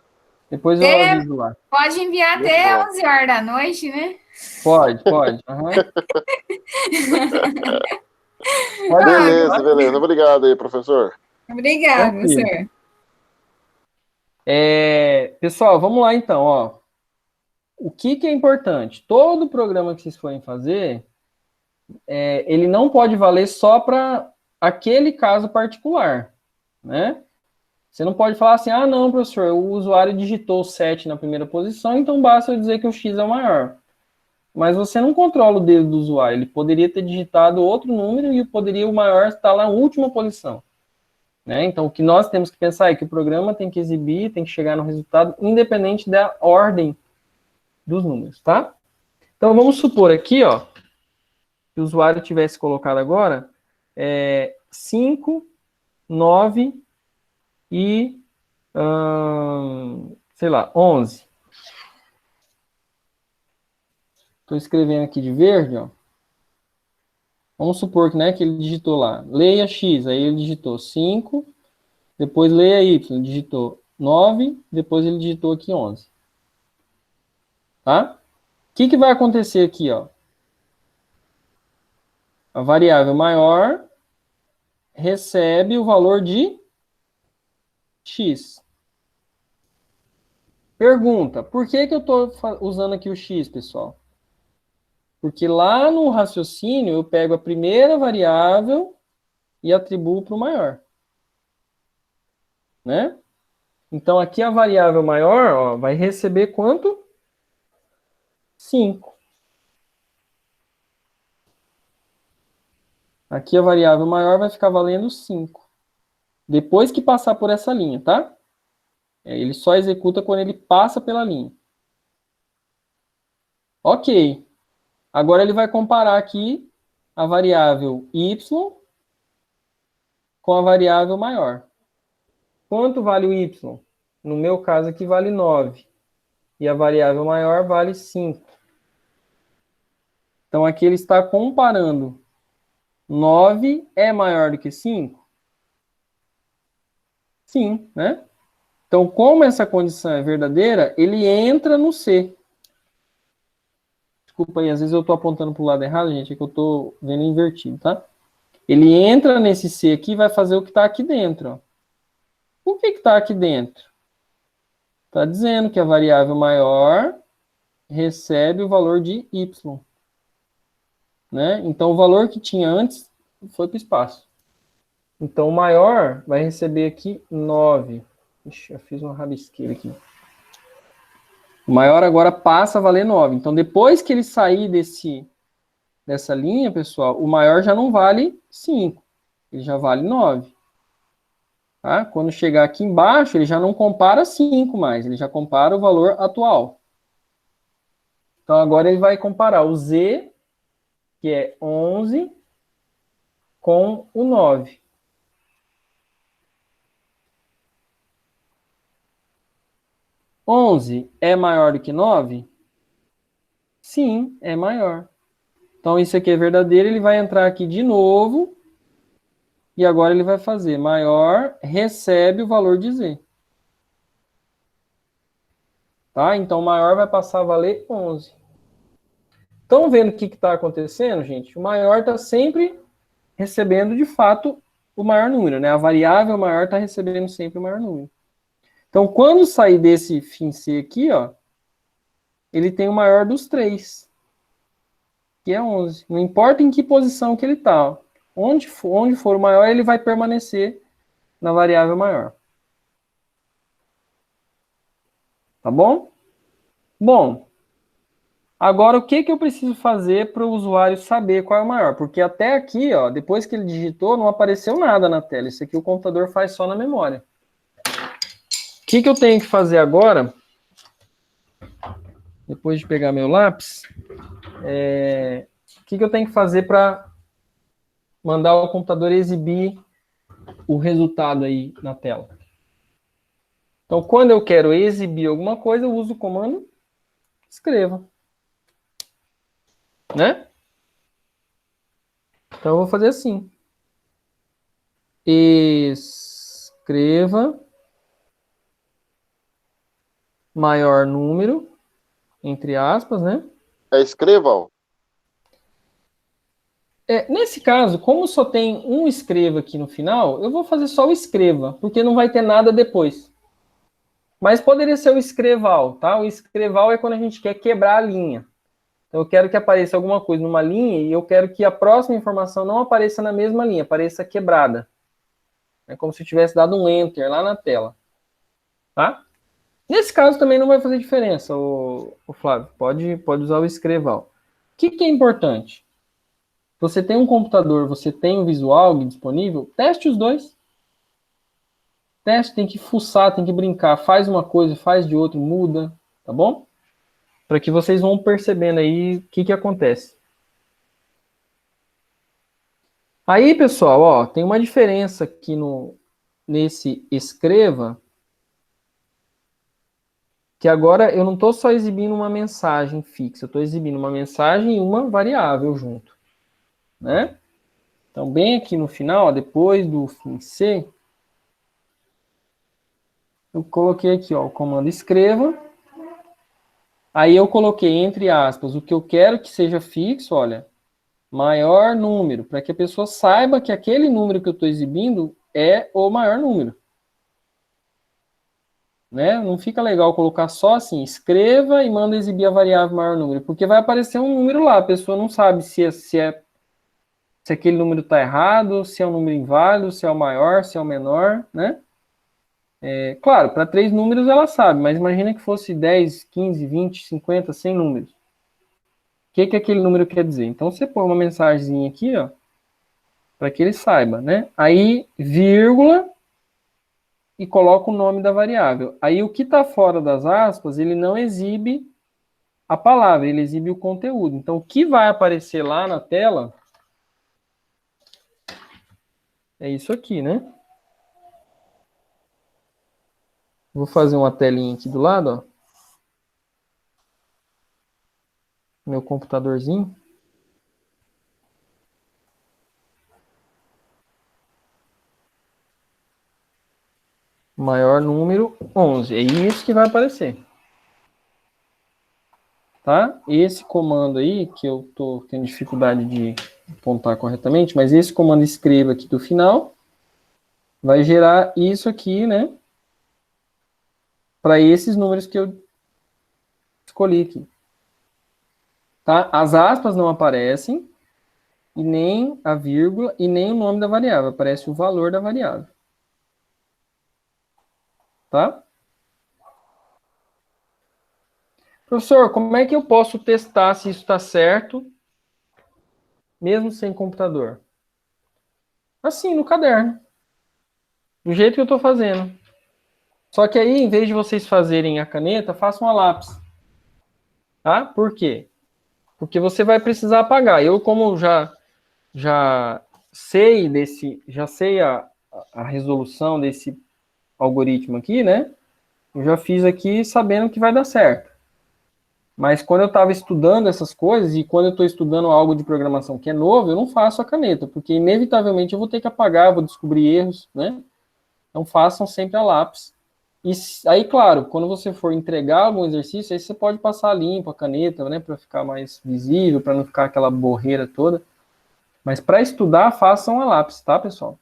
Depois eu aviso lá. Pode enviar Muito até bom. 11 horas da noite, né? Pode. Uhum. Pode, Beleza, pode. beleza. Obrigado aí, professor. Obrigada, Tranquilo. professor. Pessoal, vamos lá então. Ó. O que é importante? Todo programa que vocês forem fazer, ele não pode valer só para aquele caso particular, né? Você não pode falar assim, ah, não, professor, o usuário digitou 7 na primeira posição, então basta eu dizer que o X é o maior. Mas você não controla o dedo do usuário. Ele poderia ter digitado outro número e o maior estar lá na última posição. Né? Então, o que nós temos que pensar é que o programa tem que exibir, tem que chegar no resultado, independente da ordem dos números, tá? Então, vamos supor aqui, ó, que o usuário tivesse colocado agora 5, 9 e, sei lá, 11. Estou escrevendo aqui de verde, ó. Vamos supor que, né, que ele digitou lá, leia X, aí ele digitou 5, depois leia Y, ele digitou 9, depois ele digitou aqui 11. Tá? O que vai acontecer aqui, ó? A variável maior recebe o valor de X. Pergunta, por que eu estou usando aqui o X, pessoal? Porque lá no raciocínio eu pego a primeira variável e atribuo para o maior. Né? Então aqui a variável maior, ó, vai receber quanto? 5. Aqui a variável maior vai ficar valendo 5. Depois que passar por essa linha, tá? Ele só executa quando ele passa pela linha. Ok. Agora ele vai comparar aqui a variável y com a variável maior. Quanto vale o y? No meu caso aqui vale 9. E a variável maior vale 5. Então aqui ele está comparando. 9 é maior do que 5? Sim, né? Então, como essa condição é verdadeira, ele entra no C. Desculpa aí, às vezes eu estou apontando para o lado errado, gente, é que eu estou vendo invertido, tá? Ele entra nesse C aqui e vai fazer o que está aqui dentro. Ó. O que está aqui dentro? Está dizendo que a variável maior recebe o valor de y. Né? Então, o valor que tinha antes foi para o espaço. Então, o maior vai receber aqui 9. Ixi, eu fiz uma rabisqueira aqui. O maior agora passa a valer 9. Então, depois que ele sair dessa linha, pessoal, o maior já não vale 5. Ele já vale 9. Tá? Quando chegar aqui embaixo, ele já não compara 5 mais. Ele já compara o valor atual. Então, agora ele vai comparar o Z, que é 11, com o 9. Onze é maior do que 9? Sim, é maior. Então, isso aqui é verdadeiro, ele vai entrar aqui de novo, e agora ele vai fazer maior, recebe o valor de Z. Tá? Então, maior vai passar a valer 11. Estão vendo o que está acontecendo, gente? O maior está sempre recebendo, de fato, o maior número, né? A variável maior está recebendo sempre o maior número. Então, quando sair desse fim C aqui, ó, ele tem o maior dos 3, que é 11. Não importa em que posição que ele está. Onde for o maior, ele vai permanecer na variável maior. Tá bom? Bom, agora o que eu preciso fazer para o usuário saber qual é o maior? Porque até aqui, ó, depois que ele digitou, não apareceu nada na tela. Isso aqui o computador faz só na memória. O que eu tenho que fazer agora, depois de pegar meu lápis, o que eu tenho que fazer para mandar o computador exibir o resultado aí na tela? Então, quando eu quero exibir alguma coisa, eu uso o comando escreva. Né? Então, eu vou fazer assim. Escreva maior número, entre aspas, né? É escreva. Nesse caso, como só tem um escreva aqui no final, eu vou fazer só o escreva, porque não vai ter nada depois. Mas poderia ser o escreval, tá? O escreval é quando a gente quer quebrar a linha. Então, eu quero que apareça alguma coisa numa linha e eu quero que a próxima informação não apareça na mesma linha, apareça quebrada. É como se eu tivesse dado um enter lá na tela. Tá? Nesse caso também não vai fazer diferença, o Flávio. Pode usar o escreval. O que é importante? Você tem um computador, você tem um Visual disponível, teste os dois. Teste, tem que fuçar, tem que brincar. Faz uma coisa, faz de outra, muda, tá bom? Para que vocês vão percebendo aí o que acontece. Aí, pessoal, ó, tem uma diferença aqui nesse escreva, que agora eu não estou só exibindo uma mensagem fixa, eu estou exibindo uma mensagem e uma variável junto, né? Então, bem aqui no final, ó, depois do fim C, eu coloquei aqui, ó, o comando escreva. Aí eu coloquei, entre aspas, o que eu quero que seja fixo, olha, maior número, para que a pessoa saiba que aquele número que eu estou exibindo é o maior número. Né? Não fica legal colocar só assim, escreva e manda exibir a variável maior número, porque vai aparecer um número lá, a pessoa não sabe se aquele número está errado, se é um número inválido, se é o maior, se é o menor, né? Claro, para 3 números ela sabe, mas imagina que fosse 10, 15, 20, 50, 100 números. O que aquele número quer dizer? Então você põe uma mensagenzinha aqui, ó, para que ele saiba, né? Aí, vírgula, e coloca o nome da variável. Aí o que está fora das aspas, ele não exibe a palavra, ele exibe o conteúdo. Então o que vai aparecer lá na tela é isso aqui, né? Vou fazer uma telinha aqui do lado, ó. Meu computadorzinho. Maior número 11. É isso que vai aparecer. Tá? Esse comando aí, que eu tô tendo dificuldade de apontar corretamente, mas esse comando escreva aqui do final, vai gerar isso aqui, né? Para esses números que eu escolhi aqui. Tá? As aspas não aparecem, e nem a vírgula, e nem o nome da variável. Aparece o valor da variável. Tá? Professor, como é que eu posso testar se isso está certo, mesmo sem computador? Assim, no caderno. Do jeito que eu estou fazendo. Só que aí, em vez de vocês fazerem a caneta, façam a lápis. Tá? Por quê? Porque você vai precisar apagar. Eu, como já sei a resolução desse algoritmo aqui, né? Eu já fiz aqui sabendo que vai dar certo. Mas quando eu estava estudando essas coisas, e quando eu estou estudando algo de programação que é novo, eu não faço a caneta, porque inevitavelmente eu vou ter que apagar, vou descobrir erros, né? Então façam sempre a lápis. E aí, claro, quando você for entregar algum exercício, aí você pode passar limpo a caneta, né? Para ficar mais visível, para não ficar aquela borreira toda. Mas para estudar, façam a lápis, tá, pessoal?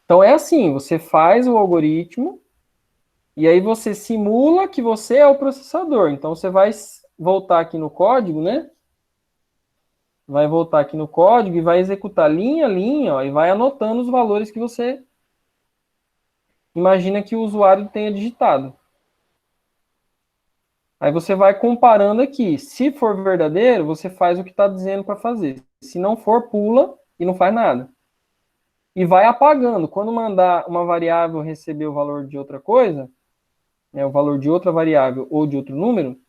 Então é assim, você faz o algoritmo, e aí você simula que você é o processador. Então você vai voltar aqui no código, né? Vai voltar aqui no código e vai executar linha a linha, ó, e vai anotando os valores que você imagina que o usuário tenha digitado. Aí você vai comparando aqui. Se for verdadeiro, você faz o que está dizendo para fazer. Se não for, pula e não faz nada. E vai apagando. Quando mandar uma variável receber o valor de outra coisa, né, o valor de outra variável ou de outro número,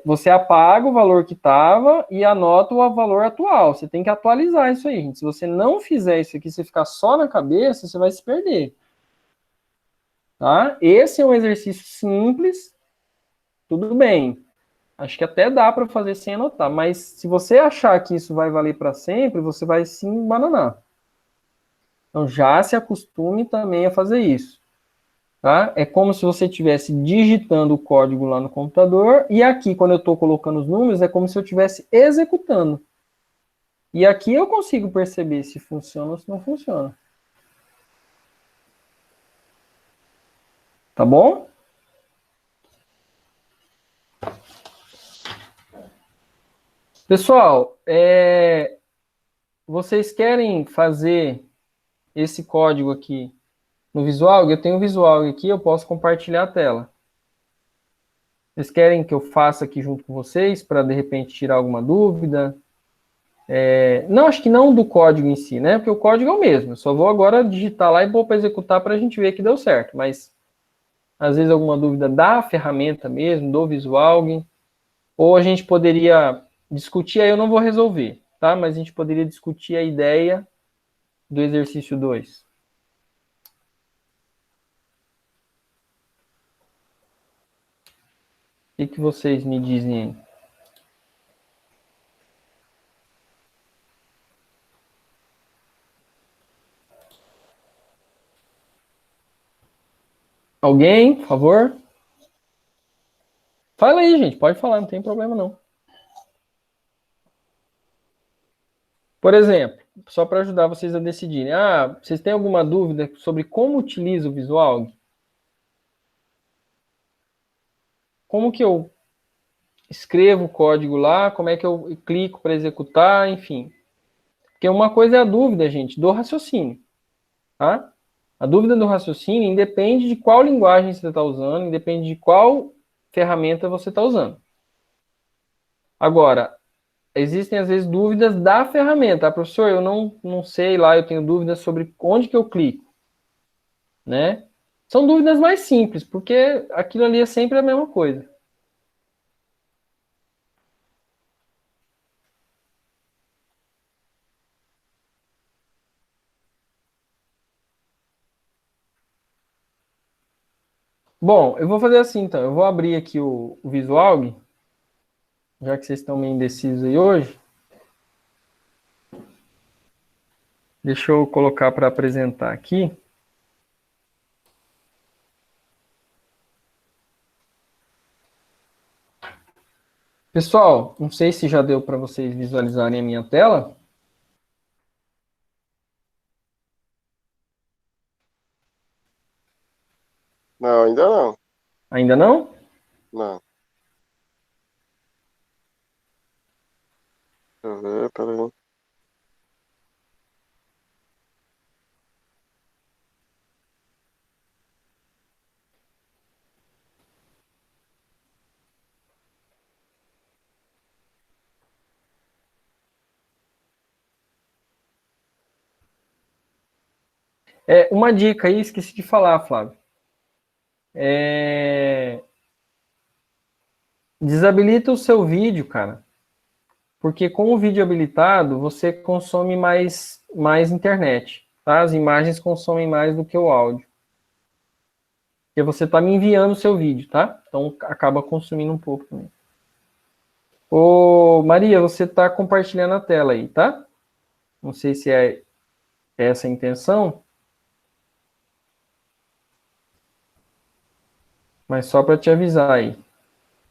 você apaga o valor que estava e anota o valor atual. Você tem que atualizar isso aí, gente. Se você não fizer isso aqui, você ficar só na cabeça, você vai se perder. Tá? Esse é um exercício simples, tudo bem. Acho que até dá para fazer sem anotar, mas se você achar que isso vai valer para sempre, você vai se embananar. Então já se acostume também a fazer isso. Tá? É como se você estivesse digitando o código lá no computador, e aqui, quando eu estou colocando os números, é como se eu estivesse executando. E aqui eu consigo perceber se funciona ou se não funciona. Tá bom? Pessoal, vocês querem fazer esse código aqui no Visual? Eu tenho o Visual aqui, eu posso compartilhar a tela. Vocês querem que eu faça aqui junto com vocês, para de repente tirar alguma dúvida? Não, acho que não do código em si, né? Porque o código é o mesmo. Eu só vou agora digitar lá e vou para executar para a gente ver que deu certo. Mas, às vezes, alguma dúvida da ferramenta mesmo, do Visual, ou a gente poderia discutir, aí eu não vou resolver, tá? Mas a gente poderia discutir a ideia do exercício 2. O que vocês me dizem aí? Alguém, por favor? Fala aí, gente. Pode falar, não tem problema não. Por exemplo, só para ajudar vocês a decidirem. Vocês têm alguma dúvida sobre como utiliza o Visual? Como que eu escrevo o código lá? Como é que eu clico para executar? Enfim. Porque uma coisa é a dúvida, gente, do raciocínio. Tá? A dúvida do raciocínio independe de qual linguagem você está usando, independe de qual ferramenta você está usando. Agora, existem às vezes dúvidas da ferramenta. Professor, eu não sei lá, eu tenho dúvidas sobre onde que eu clico. Né? São dúvidas mais simples, porque aquilo ali é sempre a mesma coisa. Bom, eu vou fazer assim então. Eu vou abrir aqui o Visual, já que vocês estão meio indecisos aí hoje. Deixa eu colocar para apresentar aqui. Pessoal, não sei se já deu para vocês visualizarem a minha tela. Não, ainda não. Ainda não? Não. Deixa eu ver, peraí. Uma dica aí, esqueci de falar, Flávio. Desabilita o seu vídeo, cara. Porque com o vídeo habilitado, você consome mais internet. Tá? As imagens consomem mais do que o áudio. Porque você está me enviando o seu vídeo, tá? Então acaba consumindo um pouco também. Ô, Maria, você está compartilhando a tela aí, tá? Não sei se é essa a intenção. Mas só para te avisar aí.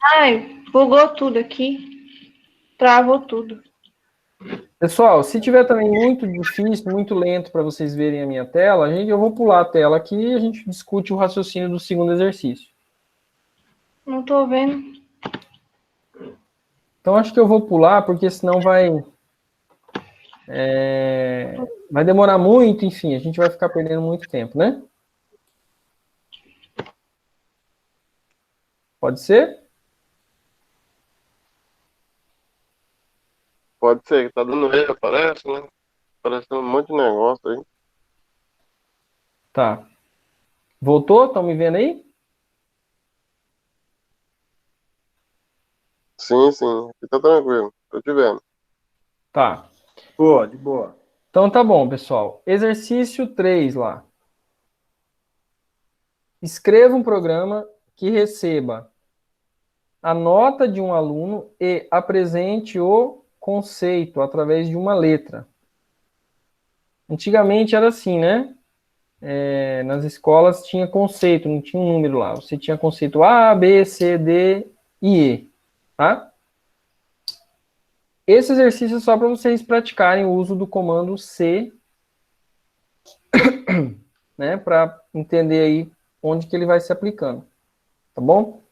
Ai, bugou tudo aqui. Travou tudo. Pessoal, se tiver também muito difícil, muito lento para vocês verem a minha tela, eu vou pular a tela aqui e a gente discute o raciocínio do segundo exercício. Não tô vendo. Então, acho que eu vou pular, porque senão vai demorar muito, enfim, a gente vai ficar perdendo muito tempo, né? Pode ser? Pode ser, que tá dando erro, parece, né? Parecendo um monte de negócio aí. Tá. Voltou? Estão me vendo aí? Sim, sim. Aqui tá tranquilo. Tô te vendo. Tá. Boa, de boa. Então tá bom, pessoal. Exercício 3 lá. Escreva um programa que receba a nota de um aluno e apresente o conceito através de uma letra. Antigamente era assim, né? Nas escolas tinha conceito, não tinha um número lá. Você tinha conceito A, B, C, D e E, tá? Esse exercício é só para vocês praticarem o uso do comando C, né? Para entender aí onde que ele vai se aplicando, tá bom?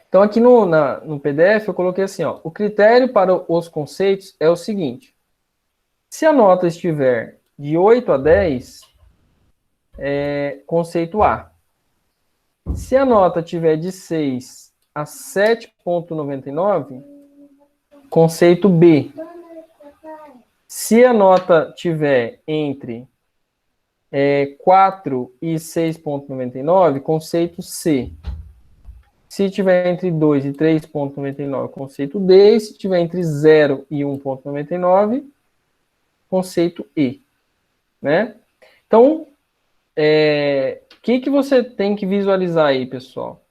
Então, aqui no PDF, eu coloquei assim, ó, o critério para os conceitos é o seguinte: se a nota estiver de 8 a 10, conceito A. Se a nota estiver de 6 a 7,99, conceito B. Se a nota estiver entre 4 e 6,99, conceito C. Se tiver entre 2 e 3,99, conceito D. E se tiver entre 0 e 1,99, conceito E. Né? Então, o que você tem que visualizar aí, pessoal?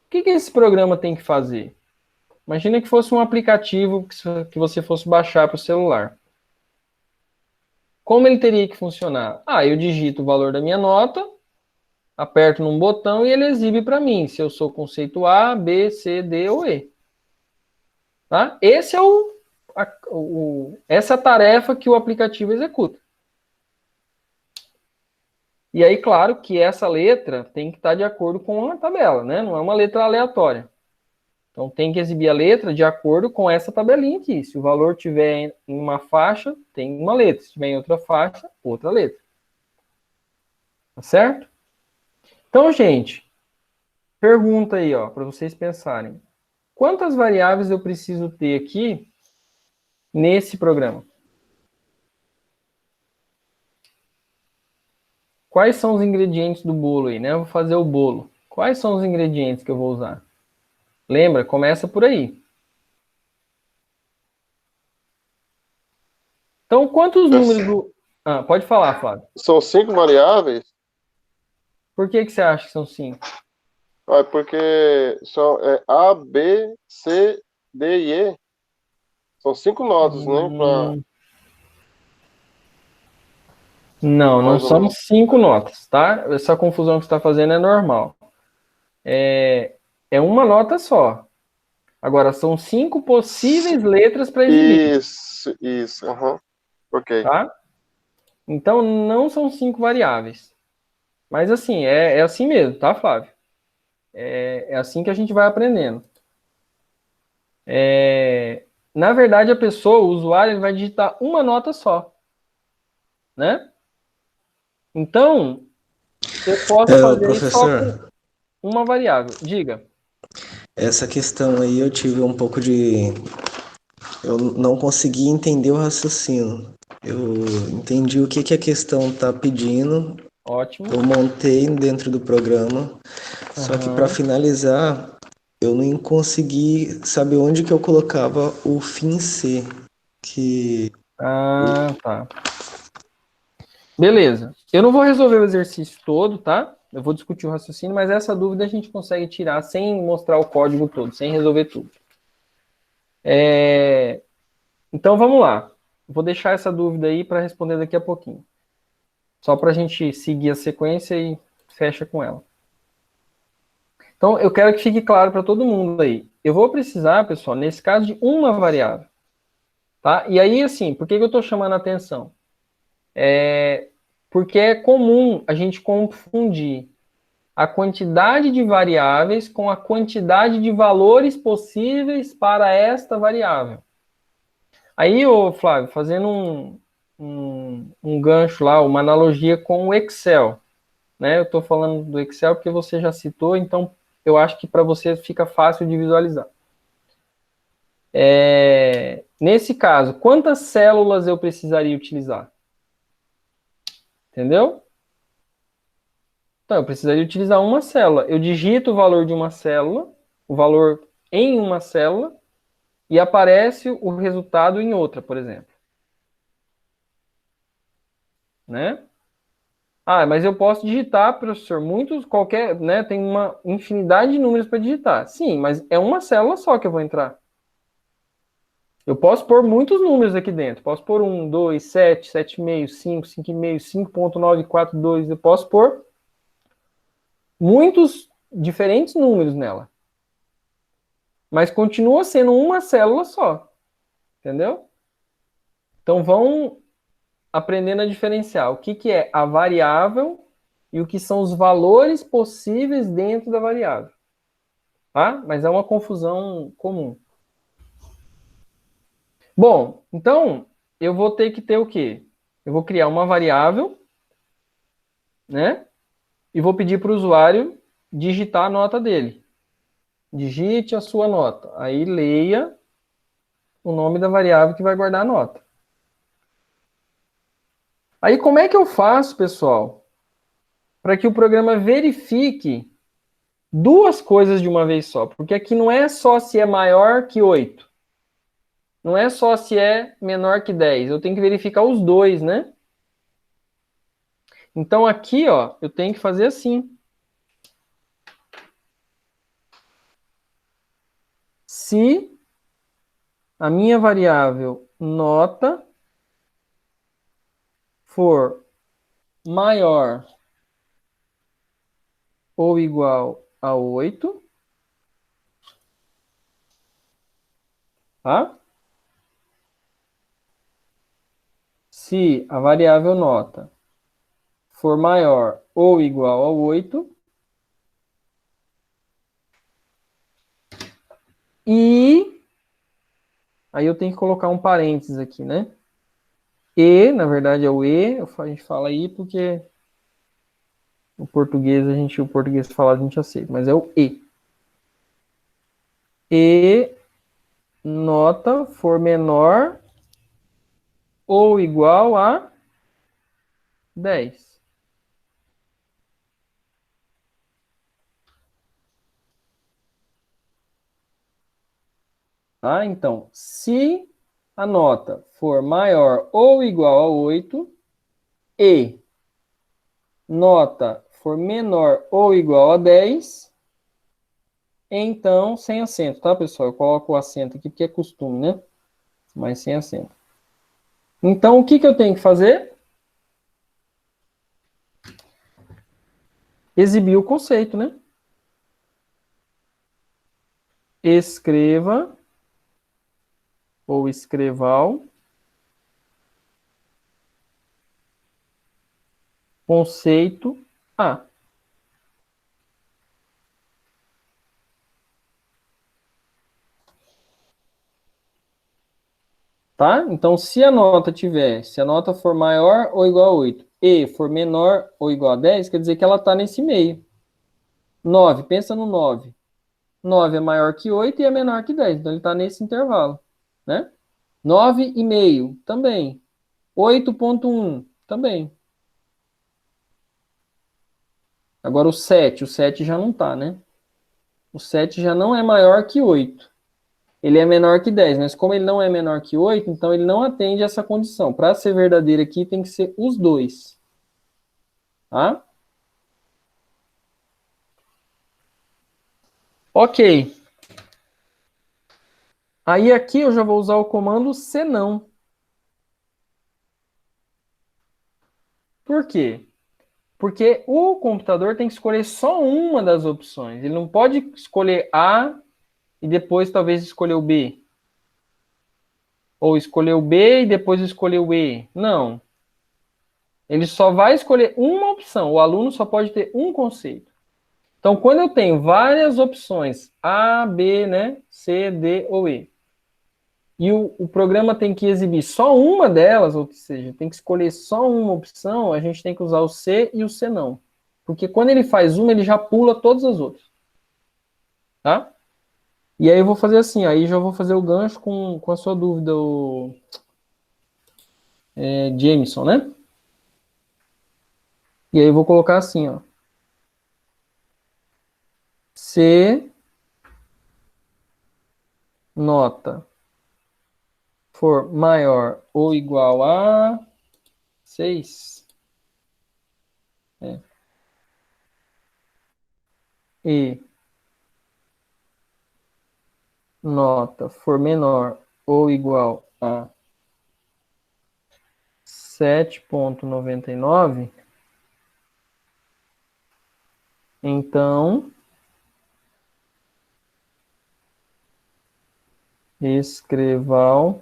O que esse programa tem que fazer? Imagina que fosse um aplicativo que você fosse baixar para o celular. Como ele teria que funcionar? Eu digito o valor da minha nota, aperto num botão e ele exibe para mim se eu sou conceito A, B, C, D ou E. Tá? Essa é a tarefa que o aplicativo executa. E aí, claro que essa letra tem que estar de acordo com a tabela, né? Não é uma letra aleatória. Então, tem que exibir a letra de acordo com essa tabelinha aqui. Se o valor estiver em uma faixa, tem uma letra. Se estiver em outra faixa, outra letra. Tá certo? Então, gente, pergunta aí, ó, para vocês pensarem. Quantas variáveis eu preciso ter aqui nesse programa? Quais são os ingredientes do bolo aí, né? Eu vou fazer o bolo. Quais são os ingredientes que eu vou usar? Lembra? Começa por aí. Então, quantos números do... pode falar, Flávio. São 5 variáveis? Por que você acha que são 5? Porque são A, B, C, D e E. São 5 notas, né? Não são 5 notas, tá? Essa confusão que você está fazendo é normal. É uma nota só. Agora, são 5 possíveis letras para exibir. Isso. Ok. Tá? Então, não são 5 variáveis. Mas, assim, é assim mesmo, tá, Flávio? É assim que a gente vai aprendendo. Na verdade, a pessoa, o usuário, ele vai digitar uma nota só. Né? Então, eu posso fazer professor, só com uma variável. Diga. essa questão aí eu tive um pouco de... Eu não consegui entender o raciocínio. Eu entendi o que a questão está pedindo. Ótimo. Eu montei dentro do programa. Só que para finalizar, eu não consegui saber onde que eu colocava o fim C. Tá. Beleza. Eu não vou resolver o exercício todo, tá? Eu vou discutir o raciocínio, mas essa dúvida a gente consegue tirar sem mostrar o código todo, sem resolver tudo. Então, vamos lá. Vou deixar essa dúvida aí para responder daqui a pouquinho. Só para a gente seguir a sequência e fecha com ela. Então, eu quero que fique claro para todo mundo aí. Eu vou precisar, pessoal, nesse caso, de uma variável. Tá? E aí, assim, por que eu estou chamando a atenção? Porque é comum a gente confundir a quantidade de variáveis com a quantidade de valores possíveis para esta variável. Aí, ô Flávio, fazendo um gancho lá, uma analogia com o Excel. Né? Eu estou falando do Excel porque você já citou, então eu acho que para você fica fácil de visualizar. Nesse caso, quantas células eu precisaria utilizar? Entendeu? Então, eu precisaria utilizar uma célula. Eu digito o valor de uma célula, o valor em uma célula, e aparece o resultado em outra, por exemplo. Né? Ah, mas eu posso digitar, professor, né? Tem uma infinidade de números para digitar. Sim, mas é uma célula só que eu vou entrar. Eu posso pôr muitos números aqui dentro. Posso pôr 1, 2, 7, 7,5, 5, 5,5, 5,942. Eu posso pôr muitos diferentes números nela. Mas continua sendo uma célula só. Entendeu? Então vão aprendendo a diferenciar o que é a variável e o que são os valores possíveis dentro da variável. Tá? Mas é uma confusão comum. Bom, então eu vou ter que ter o quê? Eu vou criar uma variável, né? E vou pedir para o usuário digitar a nota dele. Digite a sua nota. Aí leia o nome da variável que vai guardar a nota. Aí como é que eu faço, pessoal, para que o programa verifique duas coisas de uma vez só? Porque aqui não é só se é maior que 8. Não é só se é menor que 10. Eu tenho que verificar os dois, né? Então aqui, ó, eu tenho que fazer assim. Se a minha variável nota for maior ou igual a 8, tá? Se a variável nota for maior ou igual a 8, e aí eu tenho que colocar um parênteses aqui, né? E, na verdade é o E, a gente fala aí porque o português falado a gente aceita, mas é o E. E nota for menor ou igual a 10. Tá? Então, se a nota for maior ou igual a 8 e nota for menor ou igual a 10, então sem acento, tá, pessoal? Eu coloco o acento aqui porque é costume, né? Mas sem acento. Então, o que eu tenho que fazer? Exibir o conceito, né? Escreva ou escreval conceito A. Tá? Então, se a nota for maior ou igual a 8 e for menor ou igual a 10, quer dizer que ela está nesse meio. 9, pensa no 9. 9 é maior que 8 e é menor que 10, então ele está nesse intervalo, né? 9,5 também. 8,1 também. Agora o 7 já não está, né? O 7 já não é maior que 8. Ele é menor que 10, mas como ele não é menor que 8, então ele não atende essa condição. Para ser verdadeiro aqui, tem que ser os dois. Tá? Ok. Aí aqui eu já vou usar o comando senão. Por quê? Porque o computador tem que escolher só uma das opções. Ele não pode escolher A e depois talvez escolher o B. Ou escolher o B e depois escolher o E. Não. Ele só vai escolher uma opção. O aluno só pode ter um conceito. Então, quando eu tenho várias opções, A, B, né, C, D ou E, e o programa tem que exibir só uma delas, ou seja, tem que escolher só uma opção, a gente tem que usar o C e o C não. Porque quando ele faz uma, ele já pula todas as outras. Tá? E aí eu vou fazer assim, aí já vou fazer o gancho com a sua dúvida, o Jameson, né? E aí eu vou colocar assim, ó. Se nota for maior ou igual a 6, e nota for menor ou igual a 7,99, então escreva o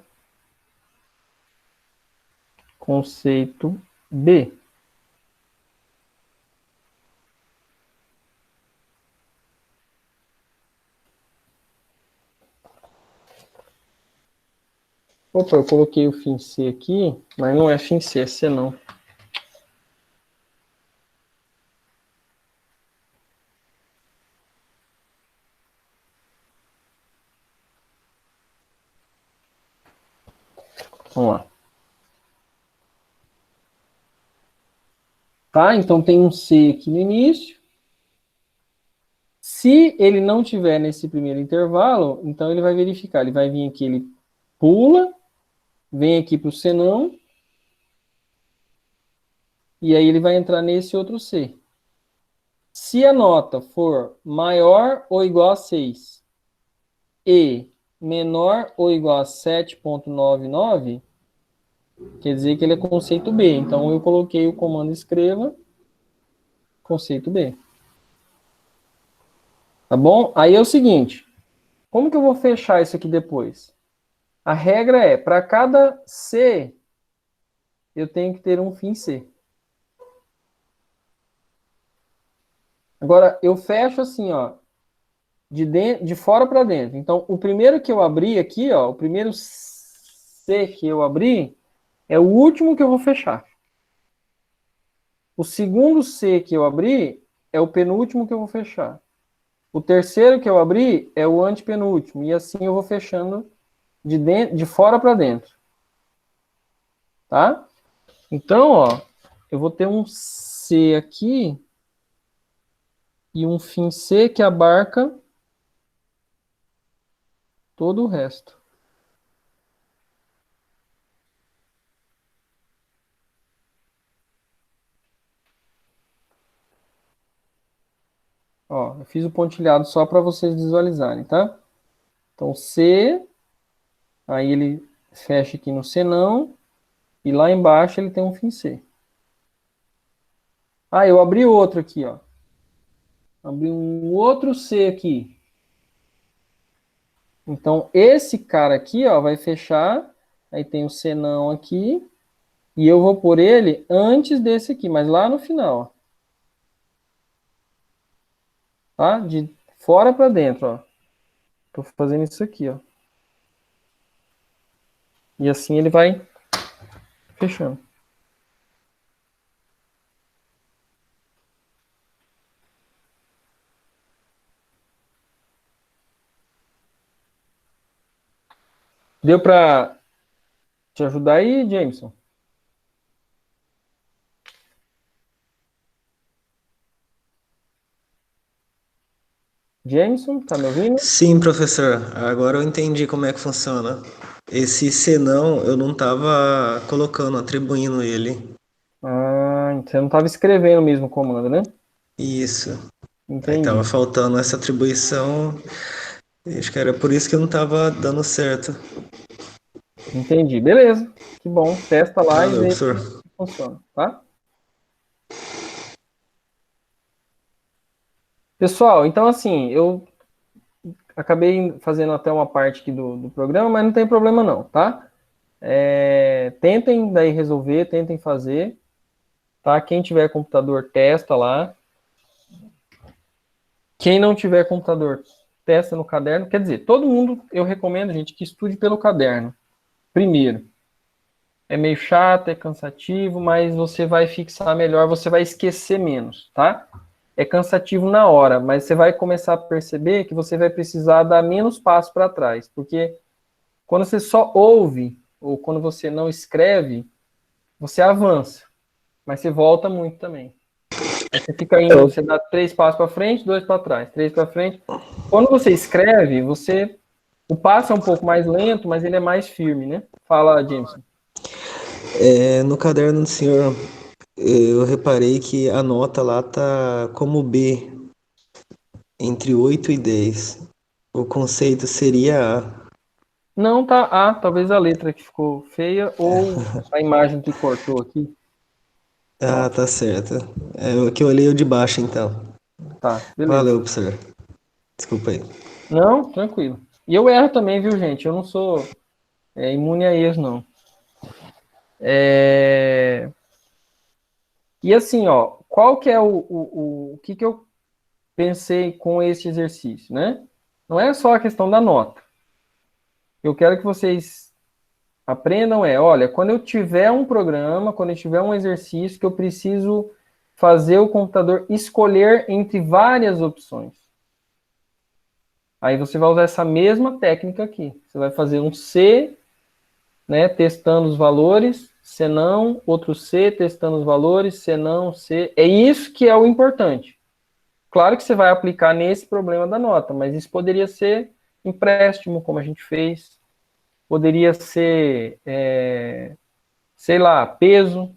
conceito B. Opa, eu coloquei o fim C aqui, mas não é fim C, é C não. Vamos lá. Tá? Então tem um C aqui no início. Se ele não tiver nesse primeiro intervalo, então ele vai verificar. Ele vai vir aqui, ele pula, vem aqui para o C não, e aí ele vai entrar nesse outro C. Se a nota for maior ou igual a 6 e menor ou igual a 7,99, quer dizer que ele é conceito B. Então eu coloquei o comando escreva conceito B. Tá bom? Aí é o seguinte, como que eu vou fechar isso aqui depois? A regra é, para cada C, eu tenho que ter um fim C. Agora, eu fecho assim, ó, de fora para dentro. Então, o primeiro que eu abri aqui, ó, o primeiro C que eu abri, é o último que eu vou fechar. O segundo C que eu abri é o penúltimo que eu vou fechar. O terceiro que eu abri é o antepenúltimo. E assim eu vou fechando de fora para dentro. Tá? Então, ó, eu vou ter um C aqui e um fim C que abarca todo o resto. Ó, eu fiz o pontilhado só para vocês visualizarem, tá? Então, C, aí ele fecha aqui no C não, e lá embaixo ele tem um fim C. Ah, eu abri outro aqui, ó. Abri um outro C aqui. Então, esse cara aqui, ó, vai fechar, aí tem o C não aqui, e eu vou pôr ele antes desse aqui, mas lá no final, ó. Tá? De fora para dentro, ó. Tô fazendo isso aqui, ó. E assim ele vai fechando. Deu para te ajudar aí, Jameson? Jameson, tá me ouvindo? Sim, professor. Agora eu entendi como é que funciona. Esse senão eu não estava colocando, atribuindo ele. Ah, você não estava escrevendo mesmo o comando, né? Isso. Aí Entendi. tava faltando essa atribuição, e acho que era por isso que não tava dando certo. Entendi. Beleza. Que bom. Testa lá e Valeu, vê se professor. funciona, tá? Pessoal, então assim, eu acabei fazendo até uma parte aqui do programa, mas não tem problema não, tá? Tentem daí resolver, tentem fazer, tá? Quem tiver computador, testa lá. Quem não tiver computador, testa no caderno. Quer dizer, todo mundo, eu recomendo, gente, que estude pelo caderno. Primeiro. É meio chato, é cansativo, mas você vai fixar melhor, você vai esquecer menos, tá? É cansativo na hora, mas você vai começar a perceber que você vai precisar dar menos passo para trás, porque quando você só ouve, ou quando você não escreve, você avança, mas você volta muito também. Aí você fica indo, você dá 3 passos para frente, 2 para trás, 3 para frente. Quando você escreve, o passo é um pouco mais lento, mas ele é mais firme, né? Fala, Jameson. No caderno do senhor, eu reparei que a nota lá tá como B, entre 8 e 10. O conceito seria A. Não, tá A, talvez a letra que ficou feia ou a imagem que cortou aqui. Ah, Ó, tá certo. É o que eu olhei o de baixo, então. tá, beleza. Valeu, professor. Desculpa aí. Não, tranquilo. E eu erro também, viu, gente? Eu não sou imune a erros, não. E assim, ó, qual que é o que eu pensei com esse exercício, né? Não é só a questão da nota. Eu quero que vocês aprendam olha, quando eu tiver um programa, quando eu tiver um exercício que eu preciso fazer o computador escolher entre várias opções. Aí você vai usar essa mesma técnica aqui. Você vai fazer um C, né, testando os valores, se não, outro C, testando os valores, se não, C. É isso que é o importante. Claro que você vai aplicar nesse problema da nota, mas isso poderia ser empréstimo, como a gente fez. Poderia ser, sei lá, peso,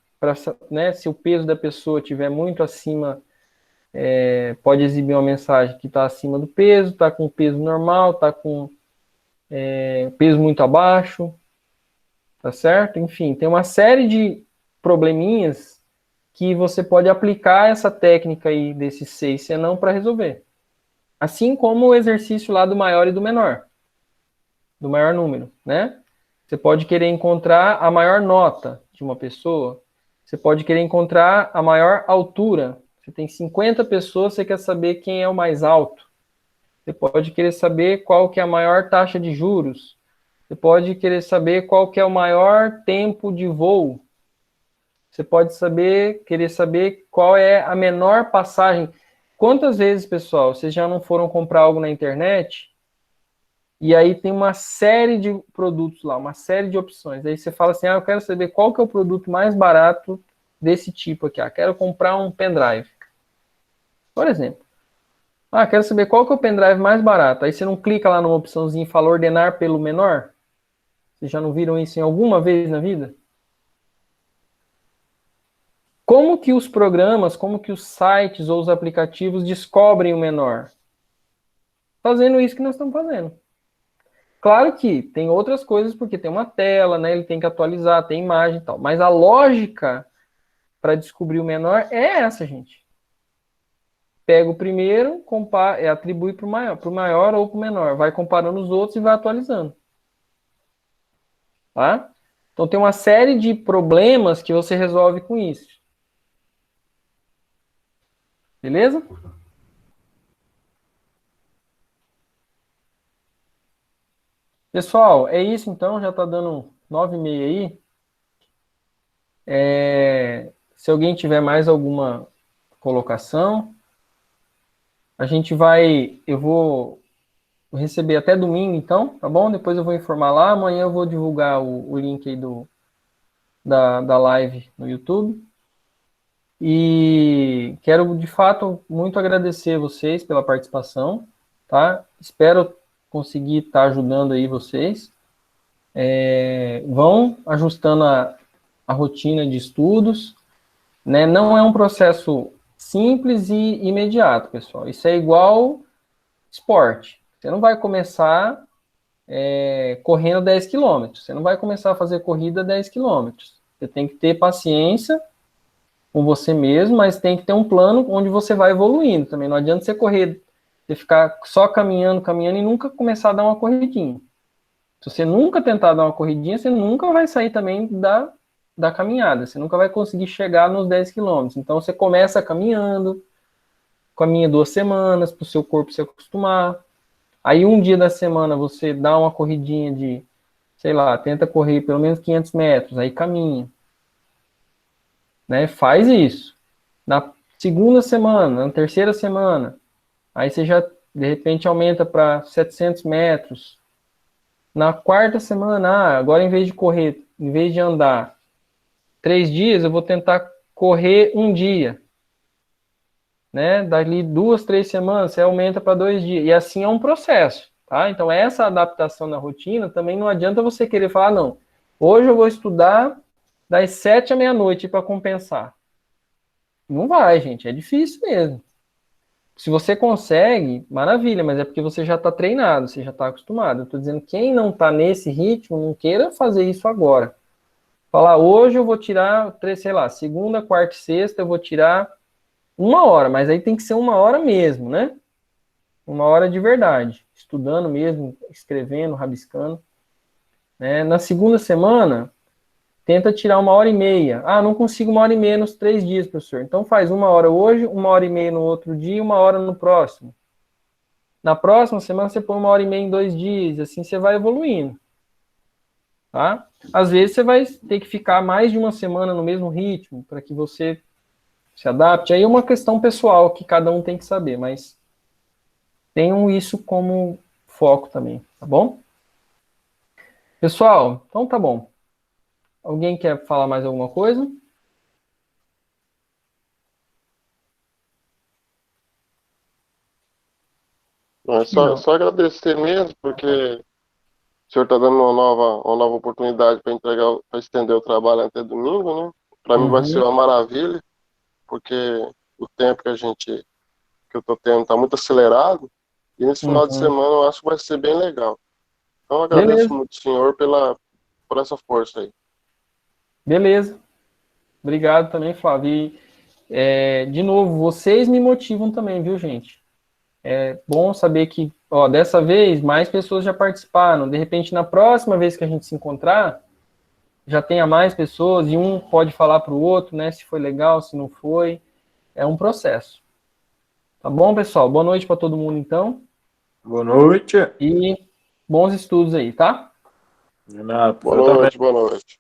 né, se o peso da pessoa estiver muito acima, pode exibir uma mensagem que está acima do peso, está com peso normal, está com peso muito abaixo, tá certo? Enfim, tem uma série de probleminhas que você pode aplicar essa técnica aí desse 6 senão para resolver. Assim como o exercício lá do maior e do menor, do maior número, né? Você pode querer encontrar a maior nota de uma pessoa, você pode querer encontrar a maior altura. Você tem 50 pessoas, você quer saber quem é o mais alto. Você pode querer saber qual que é a maior taxa de juros. Você pode querer saber qual que é o maior tempo de voo. Você pode querer saber qual é a menor passagem. Quantas vezes, pessoal, vocês já não foram comprar algo na internet e aí tem uma série de produtos lá, uma série de opções. Aí você fala assim, eu quero saber qual que é o produto mais barato desse tipo aqui. Quero comprar um pendrive. Por exemplo. Quero saber qual que é o pendrive mais barato. Aí você não clica lá numa opçãozinha e fala ordenar pelo menor? Vocês já não viram isso em alguma vez na vida? Como que os programas, como que os sites ou os aplicativos descobrem o menor? Fazendo isso que nós estamos fazendo. Claro que tem outras coisas, porque tem uma tela, né? Ele tem que atualizar, tem imagem e tal. Mas a lógica para descobrir o menor é essa, gente. Pega o primeiro, atribui para o maior ou para o menor. Vai comparando os outros e vai atualizando. Tá? Então tem uma série de problemas que você resolve com isso. Beleza? Pessoal, é isso então, já está dando 9h30 aí. Se alguém tiver mais alguma colocação, eu vou receber até domingo então, tá bom? Depois eu vou informar lá, amanhã eu vou divulgar o link aí da live no YouTube. E quero, de fato, muito agradecer vocês pela participação, tá? Espero conseguir estar ajudando aí vocês. Vão ajustando a rotina de estudos, né? Não é um processo simples e imediato, pessoal. Isso é igual esporte. Você não vai começar correndo 10 quilômetros. Você não vai começar a fazer corrida 10 quilômetros. Você tem que ter paciência com você mesmo, mas tem que ter um plano onde você vai evoluindo também. Não adianta você correr, você ficar só caminhando e nunca começar a dar uma corridinha. Se você nunca tentar dar uma corridinha, você nunca vai sair também da caminhada. Você nunca vai conseguir chegar nos 10 quilômetros. Então, você começa caminhando, caminha 2 semanas, para o seu corpo se acostumar. Aí, um dia da semana, você dá uma corridinha de, sei lá, tenta correr pelo menos 500 metros, aí caminha. Né? Faz isso. Na segunda semana, na terceira semana, aí você já, de repente, aumenta para 700 metros. Na quarta semana, agora em vez de correr, em vez de andar 3 dias, eu vou tentar correr um dia. Né? Dali 2, 3 semanas, você aumenta para 2 dias. E assim é um processo. Tá? Então, essa adaptação na rotina, também não adianta você querer falar, não, hoje eu vou estudar das 7 à meia-noite para compensar. Não vai, gente, é difícil mesmo. Se você consegue, maravilha, mas é porque você já está treinado, você já está acostumado. Eu estou dizendo, quem não está nesse ritmo, não queira fazer isso agora. Falar, hoje eu vou tirar, sei lá, segunda, quarta e sexta, eu vou tirar 1 hora, mas aí tem que ser 1 hora mesmo, né? 1 hora de verdade, estudando mesmo, escrevendo, rabiscando. Né? Na segunda semana, tenta tirar 1h30. Ah, não consigo 1h30 nos 3 dias, professor. Então faz 1 hora hoje, 1h30 no outro dia e 1 hora no próximo. Na próxima semana você põe 1h30 em 2 dias, assim você vai evoluindo. Tá? Às vezes você vai ter que ficar mais de 1 semana no mesmo ritmo, para que você se adapte. Aí é uma questão pessoal que cada um tem que saber, mas tenham isso como foco também, tá bom? Pessoal, então tá bom. Alguém quer falar mais alguma coisa? Não, é só agradecer mesmo, porque o senhor está dando uma nova oportunidade para entregar, para estender o trabalho até domingo, né? Para mim vai ser uma maravilha, porque o tempo que eu estou tendo está muito acelerado, e nesse final de semana eu acho que vai ser bem legal. Então eu agradeço muito o senhor por essa força aí. Beleza. Obrigado também, Flávio. E, de novo, vocês me motivam também, viu, gente? É bom saber que, ó, dessa vez, mais pessoas já participaram. De repente, na próxima vez que a gente se encontrar, já tenha mais pessoas e um pode falar para o outro, né? Se foi legal, se não foi. É um processo. Tá bom, pessoal? Boa noite para todo mundo, então. Boa noite. E bons estudos aí, tá? De nada, Boa noite, boa noite.